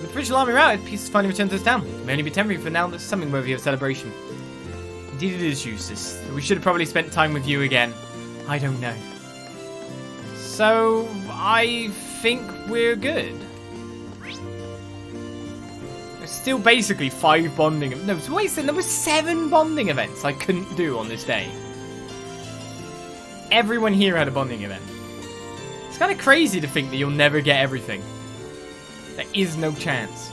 The Provincial Army routed, peace has finally returned to this town. It may only be temporary for now, but something worthy of celebration. Indeed it is, Eustace. We should have probably spent time with you again. I don't know. So, I think we're good. There's still basically 5 bonding... No, so wait, there was 7 bonding events I couldn't do on this day. Everyone here had a bonding event. It's kind of crazy to think that you'll never get everything. There is no chance.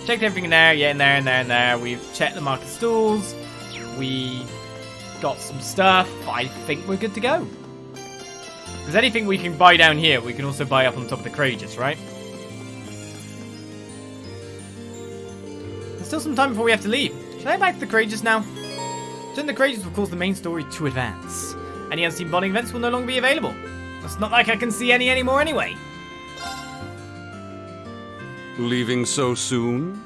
Checked everything in there, yeah, in there, in there, in there. We've checked the market stalls. We got some stuff. I think we're good to go. Because anything we can buy down here, we can also buy up on top of the Courageous, right? There's still some time before we have to leave. Should I head back to the Courageous now? Then the Courageous will cause the main story to advance. Any unseen bonding events will no longer be available. It's not like I can see any anymore anyway. Leaving so soon?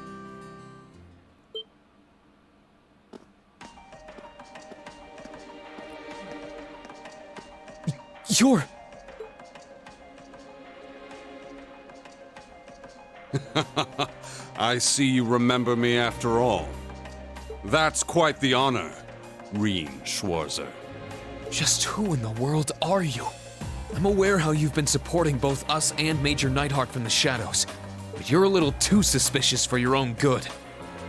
You're... I see you remember me after all. That's quite the honor, Rean Schwarzer. Just who in the world are you? I'm aware how you've been supporting both us and Major Nightheart from the shadows, but you're a little too suspicious for your own good.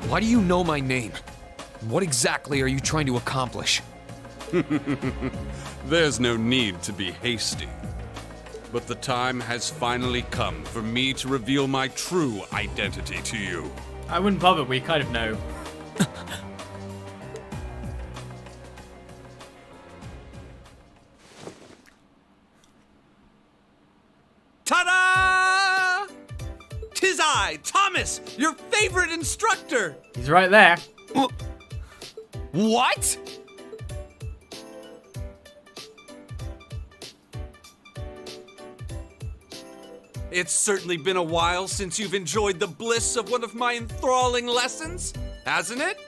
Why do you know my name? What exactly are you trying to accomplish? There's no need to be hasty. But the time has finally come for me to reveal my true identity to you. I wouldn't bother, we kind of know. Ta-da! I, Thomas, your favorite instructor. He's right there. What? It's certainly been a while since you've enjoyed the bliss of one of my enthralling lessons, hasn't it?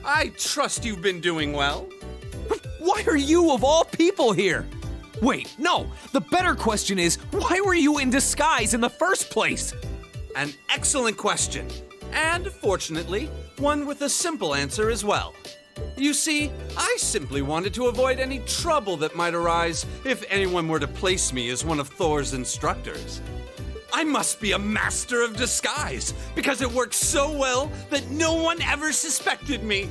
I trust you've been doing well. Why are you, of all people, here? Wait, no. The better question is, why were you in disguise in the first place? An excellent question. And fortunately, one with a simple answer as well. You see, I simply wanted to avoid any trouble that might arise if anyone were to place me as one of Thor's instructors. I must be a master of disguise, because it works so well that no one ever suspected me.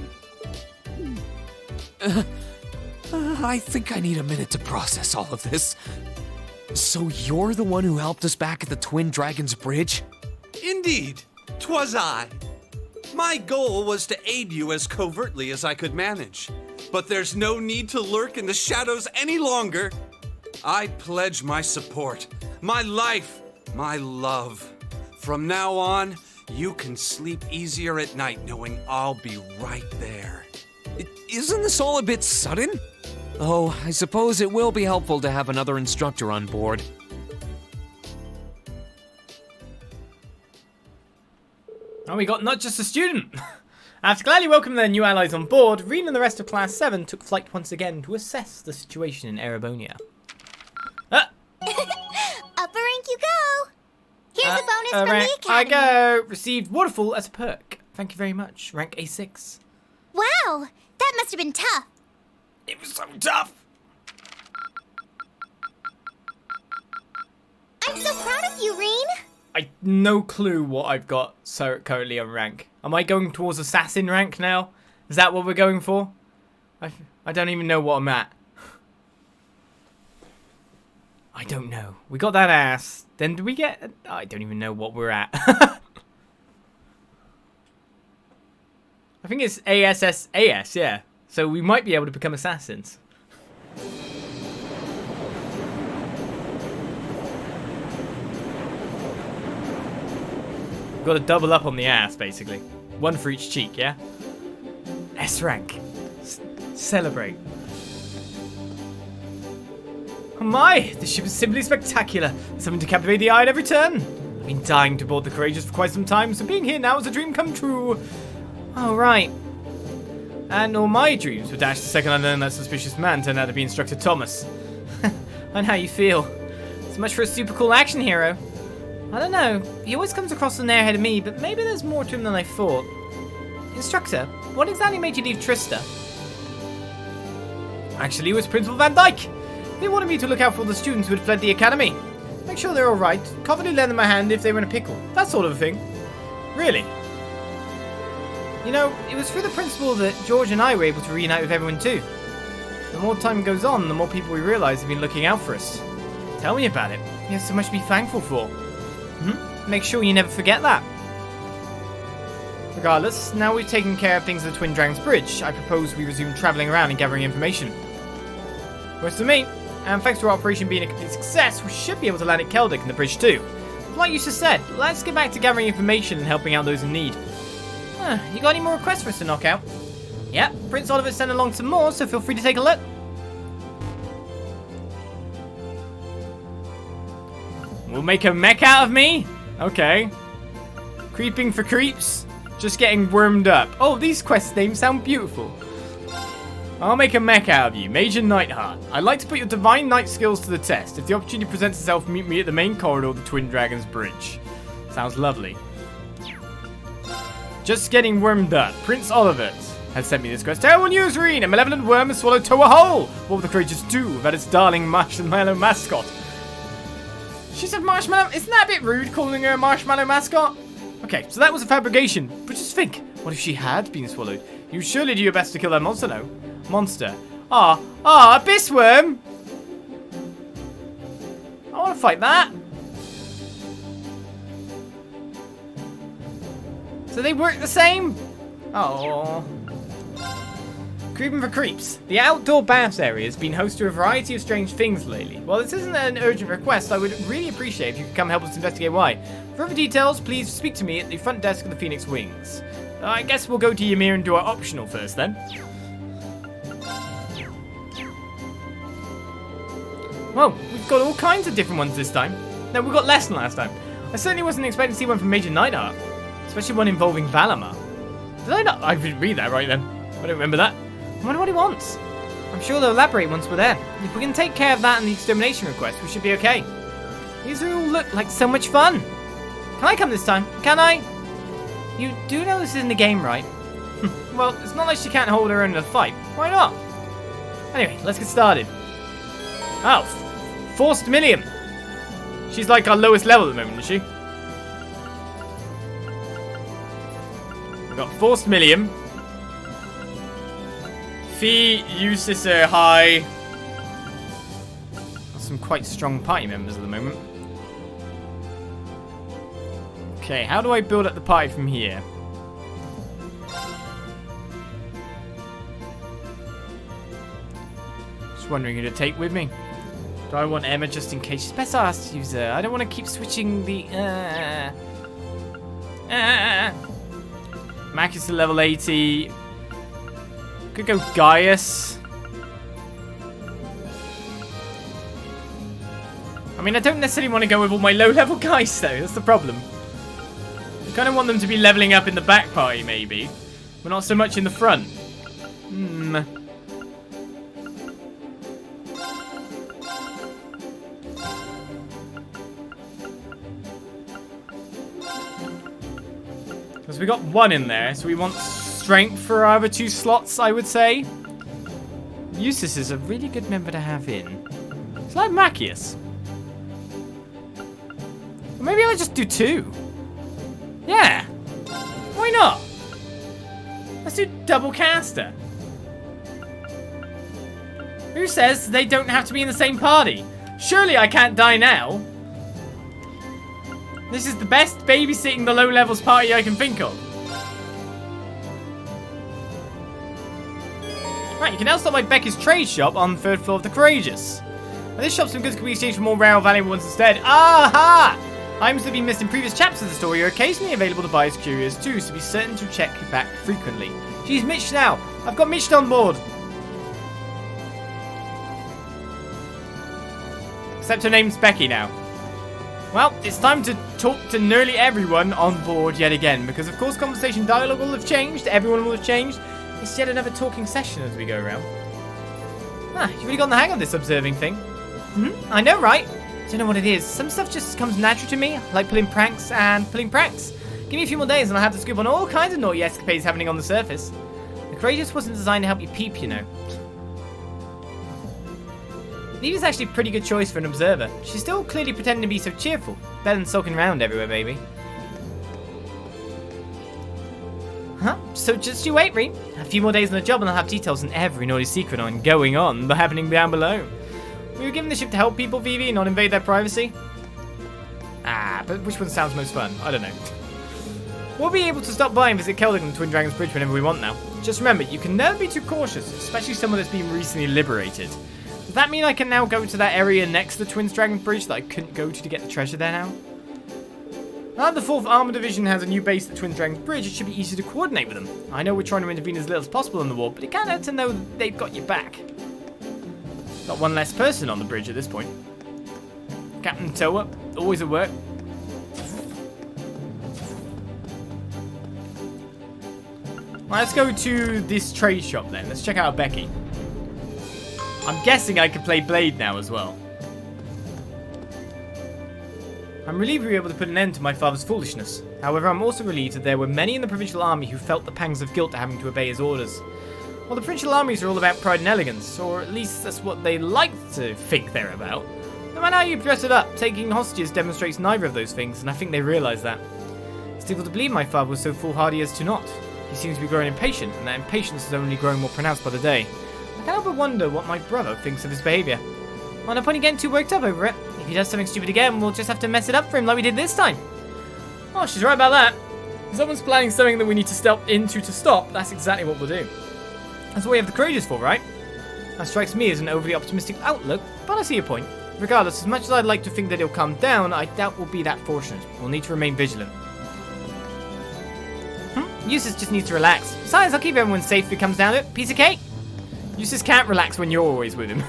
I think I need a minute to process all of this. So you're the one who helped us back at the Twin Dragons Bridge? Indeed, 'twas I. My goal was to aid you as covertly as I could manage, but there's no need to lurk in the shadows any longer. I pledge my support, my life, my love. From now on, you can sleep easier at night knowing I'll be right there. Isn't this all a bit sudden? Oh, I suppose it will be helpful to have another instructor on board. Oh, we got not just a student. After gladly welcoming their new allies on board, Rean and the rest of Class 7 took flight once again to assess the situation in Erebonia. Up a rank you go! Here's a bonus from rank the Academy. I go! Received Waterfall as a perk. Thank you very much. Rank A6. Wow, that must have been tough. It was so tough! I'm so proud of you, Rean. I no clue what I've got so currently on rank. Am I going towards assassin rank now? Is that what we're going for? I don't even know what I'm at. I don't know. We got that ass. Then do we get... I don't even know what we're at. I think it's ASS, yeah. So we might be able to become assassins. Got to double up on the ass, basically. One for each cheek, yeah? S rank. Celebrate. Oh my, this ship is simply spectacular. Something to captivate the eye at every turn. I've been dying to board the Courageous for quite some time, so being here now is a dream come true. Oh, right. And all my dreams were dashed the second I learned that suspicious man turned out to be Instructor Thomas. And how you feel. So much for a super cool action hero. I don't know, he always comes across an airhead of me, but maybe there's more to him than I thought. Instructor, what exactly made you leave Trista? Actually, it was Principal Van Dyke. They wanted me to look out for the students who had fled the academy. Make sure they're alright, confidently lend them a hand if they were in a pickle. That sort of thing. Really? You know, it was through the principal that George and I were able to reunite with everyone too. The more time goes on, the more people we realise have been looking out for us. Tell me about it. You have so much to be thankful for. Make sure you never forget that. Regardless, now we've taken care of things at the Twin Dragons Bridge, I propose we resume travelling around and gathering information. Works for me, and thanks to our operation being a complete success, we should be able to land at Celdic and the bridge too. Like you just said, let's get back to gathering information and helping out those in need. You got any more requests for us to knock out? Yep, Prince Oliver sent along some more, so feel free to take a look. We'll make a mech out of me? Okay. Creeping for creeps. Just getting wormed up. Oh, these quest names sound beautiful. I'll make a mech out of you, Major Nightheart. I'd like to put your Divine Knight skills to the test. If the opportunity presents itself, meet me at the main corridor of the Twin Dragons Bridge. Sounds lovely. Just getting wormed up. Prince Oliver has sent me this quest. Terrible news, Rean! A malevolent worm has swallowed Toa whole! What will the creatures do without its darling marshmallow mascot? She said marshmallow? Isn't that a bit rude, calling her a marshmallow mascot? Okay, so that was a fabrication. But just think, what if she had been swallowed? You surely do your best to kill that monster, no? Monster. Abyss worm! I want to fight that. So they work the same? Oh. Creeping for creeps. The outdoor baths area has been host to a variety of strange things lately. While this isn't an urgent request, I would really appreciate if you could come help us investigate why. For further details, please speak to me at the front desk of the Phoenix Wings. I guess we'll go to Ymir and do our optional first then. Whoa, we've got all kinds of different ones this time. No, we got less than last time. I certainly wasn't expecting to see one from Major Nightheart, especially one involving Valamar. Did I not? I didn't read that right then. I don't remember that. I wonder what he wants. I'm sure they'll elaborate once we're there. If we can take care of that and the extermination request, we should be okay. These all look like so much fun. Can I come this time? Can I? You do know this isn't a game, right? Well, it's not like she can't hold her own in a fight. Why not? Anyway, let's get started. Oh, forced Millium. She's like our lowest level at the moment, is she? We've got forced Millium. Fie, Eustace are high. Some quite strong party members at the moment. Okay, how do I build up the party from here? Just wondering who to take with me. Do I want Emma just in case? She's best asked to use her. I don't want to keep switching the... Mac is to level 80. Could go Gaius. I mean, I don't necessarily want to go with all my low-level guys, though. That's the problem. I kind of want them to be leveling up in the back party, maybe. But not so much in the front. Because we got one in there, so we want strength for our other two slots, I would say. Eustace is a really good member to have in. It's like Macius. Or maybe I'll just do two. Yeah. Why not? Let's do double caster. Who says they don't have to be in the same party? Surely I can't die now. This is the best babysitting the low levels party I can think of. Right, you can now stop by Becca's trade shop on the 3rd floor of the Courageous. Now, this shop some goods can be exchanged for more rare or valuable ones instead. Aha! Items that have been missed in previous chapters of the story are occasionally available to buy as curious too, so be certain to check back frequently. She's Mitch now. I've got Mitch on board. Except her name's Becky now. Well, it's time to talk to nearly everyone on board yet again, because of course conversation dialogue will have changed, everyone will have changed. It's yet another talking session as we go around. You've really gotten the hang of this observing thing. I know, right? Don't know what it is. Some stuff just comes natural to me, like pulling pranks and pulling pranks. Give me a few more days and I'll have the scoop on all kinds of naughty escapades happening on the surface. The Courageous wasn't designed to help you peep, you know. Vivi's actually a pretty good choice for an observer. She's still clearly pretending to be so cheerful. Better than sulking around everywhere, baby. So just you wait, Rean. A few more days on the job and I'll have details on every naughty secret going on, but happening down below. We were given the ship to help people, Vivi, and not invade their privacy. But which one sounds most fun? I don't know. We'll be able to stop by and visit Celdic and the Twin Dragons Bridge whenever we want now. Just remember, you can never be too cautious, especially someone that's been recently liberated. Does that mean I can now go to that area next to the Twin Dragons Bridge that I couldn't go to get the treasure there now? Now that the 4th Armor Division has a new base at the Twin Dragons Bridge, it should be easy to coordinate with them. I know we're trying to intervene as little as possible in the war, but it can't hurt to know that they've got your back. Got one less person on the bridge at this point. Captain Toa, always at work. Right, let's go to this trade shop then. Let's check out Becky. I'm guessing I can play Blade now as well. I'm relieved we were able to put an end to my father's foolishness. However, I'm also relieved that there were many in the Provincial Army who felt the pangs of guilt at having to obey his orders. Well, the Provincial Armies are all about pride and elegance, or at least that's what they like to think they're about. No matter how you dress it up, taking hostages demonstrates neither of those things, and I think they realise that. It's difficult to believe my father was so foolhardy as to not. He seems to be growing impatient, and that impatience is only growing more pronounced by the day. I can't help but wonder what my brother thinks of his behaviour. Well, no point in getting too worked up over it. If he does something stupid again, we'll just have to mess it up for him like we did this time. Oh, she's right about that. If someone's planning something that we need to step into to stop, that's exactly what we'll do. That's what we have the courageous for, right? That strikes me as an overly optimistic outlook, but I see your point. Regardless, as much as I'd like to think that he'll calm down, I doubt we'll be that fortunate. We'll need to remain vigilant. Eustace just needs to relax. Besides, I'll keep everyone safe if it comes down to it. Piece of cake. Eustace can't relax when you're always with him.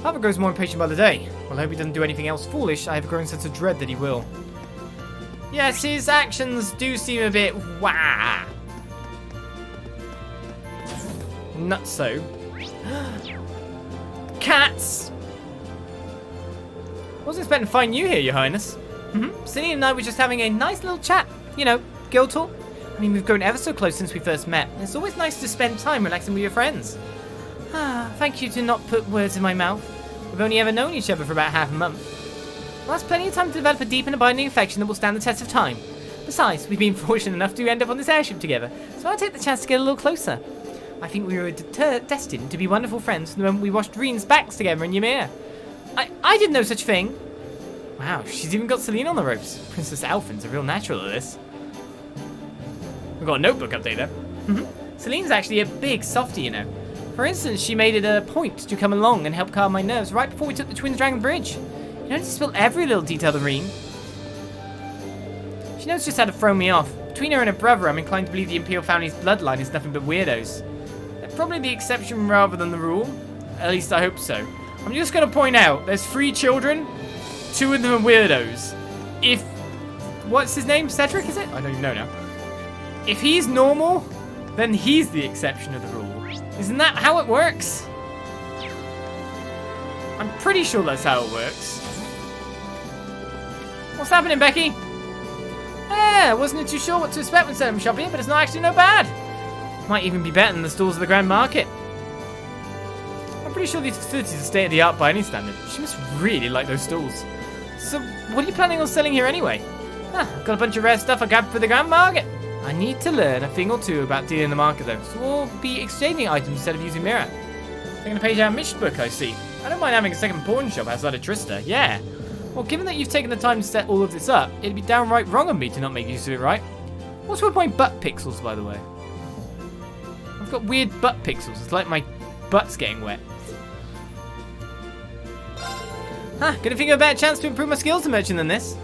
Papa grows more impatient by the day. Well, I hope he doesn't do anything else foolish. I have a growing sense of dread that he will. Yes, his actions do seem a bit wah. Nutso. Cats! Wasn't expecting to find you here, Your Highness. Celine and I were just having a nice little chat. You know, girl talk. I mean, we've grown ever so close since we first met. It's always nice to spend time relaxing with your friends. Thank you to not put words in my mouth. We've only ever known each other for about half a month. Well, that's plenty of time to develop a deep and abiding affection that will stand the test of time. Besides, we've been fortunate enough to end up on this airship together, so I'll take the chance to get a little closer. I think we were destined to be wonderful friends from the moment we watched Rean's backs together in Ymir. I didn't know such a thing. Wow, she's even got Celine on the ropes. Princess Alfin's a real natural at this. We've got a notebook update there. Celine's actually a big softie, you know. For instance, she made it a point to come along and help calm my nerves right before we took the Twin Dragon Bridge. You know, to spill every little detail to Rean. She knows just how to throw me off. Between her and her brother, I'm inclined to believe the Imperial family's bloodline is nothing but weirdos. They're probably the exception rather than the rule. At least I hope so. I'm just going to point out, there's 3 children, 2 of them are weirdos. What's his name? Cedric, is it? I don't even know now. If he's normal, then he's the exception of the rule. Isn't that how it works? I'm pretty sure that's how it works. What's happening, Becky? Wasn't too sure what to expect when setting up shop here, but it's not actually no bad. Might even be better than the stalls of the Grand Market. I'm pretty sure these facilities are state-of-the-art by any standard. She must really like those stalls. So, what are you planning on selling here anyway? I've got a bunch of rare stuff I grabbed for the Grand Market. I need to learn a thing or two about dealing in the market though, so we'll be exchanging items instead of using Mira. Taking a page out of Mish's book, I see. I don't mind having a second pawn shop outside of Trista, yeah. Well, given that you've taken the time to set all of this up, it'd be downright wrong of me to not make use of it, right? What's with my butt pixels, by the way? I've got weird butt pixels, it's like my butt's getting wet. Gonna think of a better chance to improve my skills to merchant than this.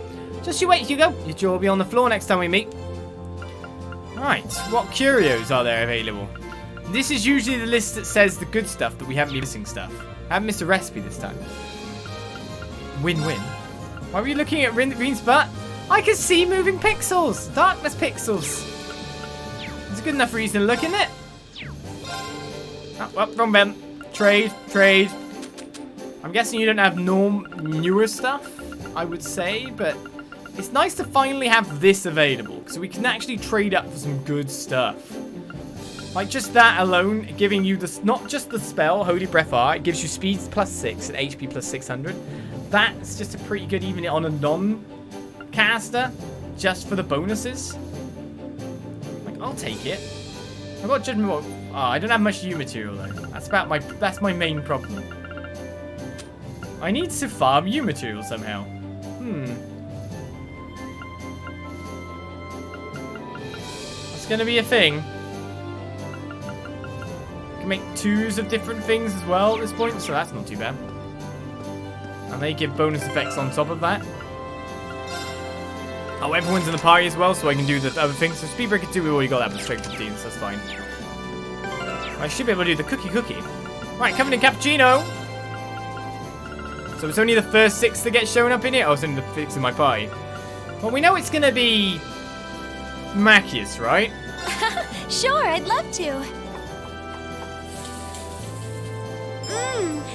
Just you wait, Hugo. Your jaw will be on the floor next time we meet. Right, what curios are there available? This is usually the list that says the good stuff, that we haven't been missing stuff. I haven't missed a recipe this time. Win-win. Why were you looking at Rean's butt? I can see moving pixels! Darkness pixels! It's a good enough reason to look, isn't it? Oh, wrong button. Trade. I'm guessing you don't have newer stuff, I would say, but it's nice to finally have this available, so we can actually trade up for some good stuff. Like, just that alone, giving you this, not just the spell, Holy Breath R, it gives you speed +6 and HP +600. That's just a pretty good, even on a non-caster, just for the bonuses. Like, I'll take it. I've got Judgment. Oh, I don't have much U material though. That's my main problem. I need to farm U material somehow. That's gonna be a thing. Can make 2s of different things as well at this point, so that's not too bad. And they give bonus effects on top of that. Oh, everyone's in the party as well, so I can do the other things. So Speedbreaker 2, we already got that with strength 15, so that's fine. I should be able to do the cookie. Right, coming in cappuccino. So it's only the first 6 that get shown up in here. Oh, it's only the 6 in my party. Well, we know it's gonna be Macius, right? Sure, I'd love to.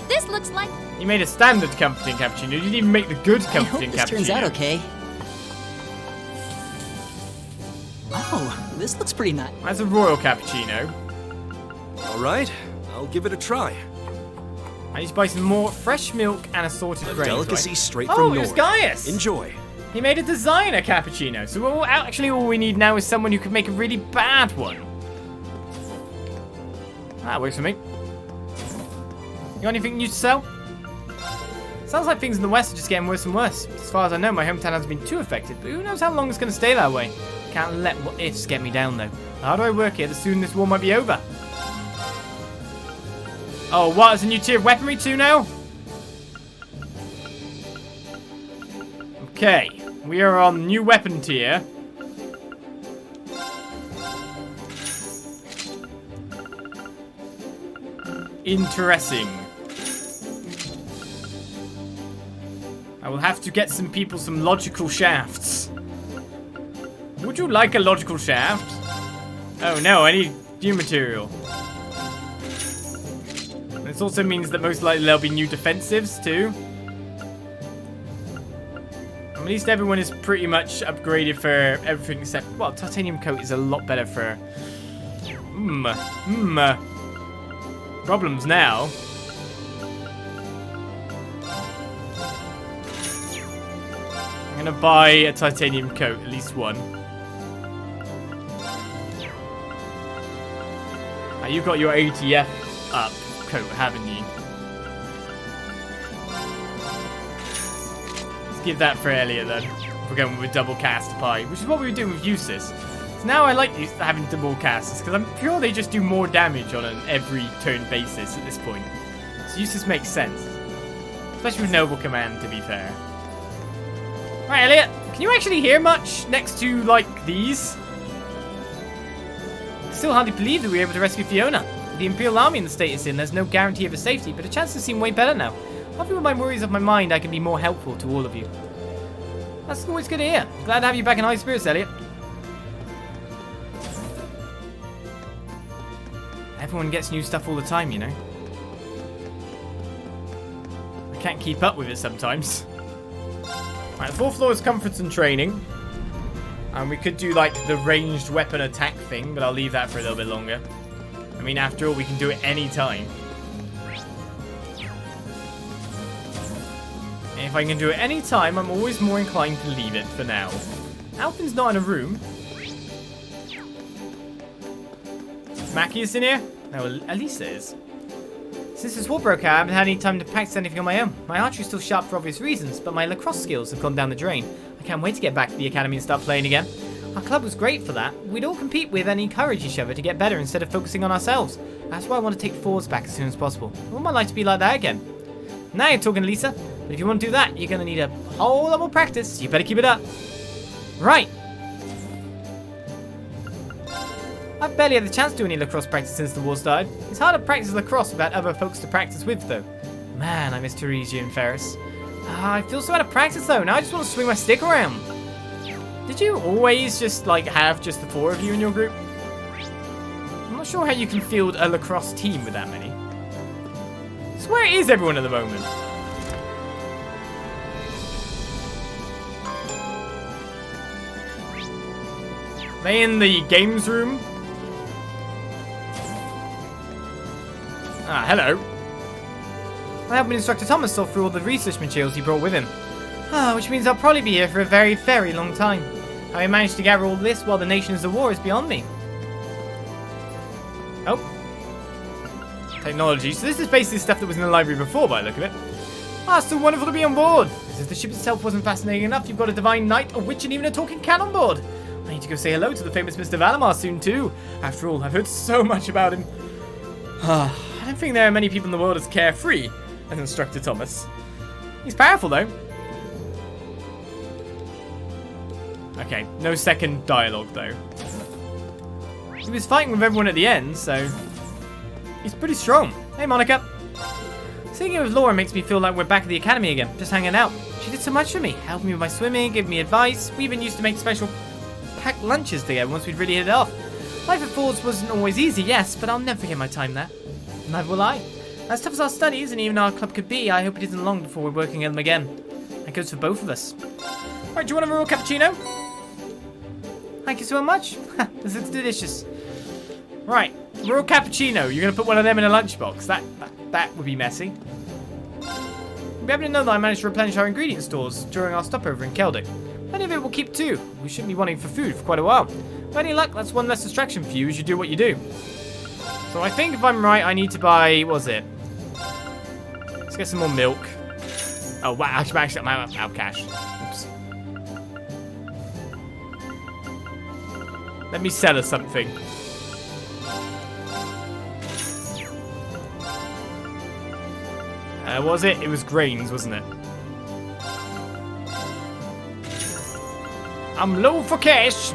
This looks like... You made a standard comforting cappuccino. You didn't even make the good comforting cappuccino. I hope this turns out okay. Oh, this looks pretty nice. That's a royal cappuccino. All right, I'll give it a try. I need to buy some more fresh milk and assorted grains, Delicacy right? straight Oh, from it was north. Gaius! Enjoy. He made a designer cappuccino. So actually all we need now is someone who can make a really bad one. That works for me. You got anything new to sell? Sounds like things in the West are just getting worse and worse. As far as I know, my hometown hasn't been too affected, but who knows how long it's going to stay that way. Can't let what ifs get me down, though. The harder I work here, the sooner this war might be over. Oh, what? There's a new tier of weaponry too now? Okay. We are on new weapon tier. Interesting. I will have to get some people some logical shafts. Would you like a logical shaft? Oh no, I need new material. This also means that most likely there'll be new defensives too. At least everyone is pretty much upgraded for everything except... Well, titanium coat is a lot better for... Problems now. I'm gonna buy a titanium coat, at least one. You got your ATF up coat, haven't you? Let's give that for Elliot then. We're going with double cast pie, which is what we were doing with Eustace. So now I like having double casts because I'm sure they just do more damage on an every turn basis at this point. So Eustace makes sense, especially with Noble Command, to be fair. Right, Elliot, can you actually hear much next to like these? Still hardly believe that we were able to rescue Fiona. With the Imperial Army in the state it's in, there's no guarantee of her safety, but the chances seem way better now. Hopefully with my worries off my mind, I can be more helpful to all of you. That's always good to hear. Glad to have you back in high spirits, Elliot. Everyone gets new stuff all the time, you know. I can't keep up with it sometimes. Right, the 4th floor is comforts and training. And we could do, like, the ranged weapon attack thing, but I'll leave that for a little bit longer. I mean, after all, we can do it any time. And if I can do it any time, I'm always more inclined to leave it for now. Alfin's not in a room. Mackie is in here? No, Elisa is. Since this war broke out, I haven't had any time to practice anything on my own. My archery's still sharp for obvious reasons, but my lacrosse skills have gone down the drain. I can't wait to get back to the academy and start playing again. Our club was great for that. We'd all compete with and encourage each other to get better instead of focusing on ourselves. That's why I want to take forwards back as soon as possible. I want my life to be like that again. Now you're talking, Lisa. But if you want to do that, you're going to need a whole lot more practice. You better keep it up. Right. I've barely had the chance to do any lacrosse practice since the war started. It's hard to practice lacrosse without other folks to practice with, though. Man, I miss Teresia and Ferris. I feel so out of practice, though. Now I just want to swing my stick around. Did you always just, like, have just the 4 of you in your group? I'm not sure how you can field a lacrosse team with that many. So where is everyone at the moment? Are they in the games room? Ah, hello. I helped Instructor Thomas sort through all the research materials he brought with him. Which means I'll probably be here for a very, very long time. How I managed to gather all this while the nation is at war is beyond me. Oh. Technology. So this is basically stuff that was in the library before, by the look of it. So wonderful to be on board. As if the ship itself wasn't fascinating enough, you've got a divine knight, a witch, and even a talking cat on board. I need to go say hello to the famous Mr. Valimar soon, too. After all, I've heard so much about him. I don't think there are many people in the world as carefree as Instructor Thomas. He's powerful, though. Okay, no second dialogue, though. He was fighting with everyone at the end, so... he's pretty strong. Hey, Monica. Seeing you with Laura makes me feel like we're back at the academy again, just hanging out. She did so much for me. Helped me with my swimming, gave me advice. We even used to make special packed lunches together once we'd really hit it off. Life at Fords wasn't always easy, yes, but I'll never forget my time there. Neither will I. As tough as our studies and even our club could be, I hope it isn't long before we're working at them again. That goes for both of us. Right, do you want a real cappuccino? Thank you so much. This looks delicious. Right, real cappuccino. You're gonna put one of them in a lunchbox. That would be messy. We happen to know that I managed to replenish our ingredient stores during our stopover in Celdic. Plenty of it will keep too. We shouldn't be wanting for food for quite a while. With any luck, that's one less distraction for you as you do what you do. So I think if I'm right, I need to buy, what was it? Let's get some more milk. Oh, wow, actually, I'm out of cash. Oops. Let me sell her something. Was it? It was grains, wasn't it? I'm low for cash.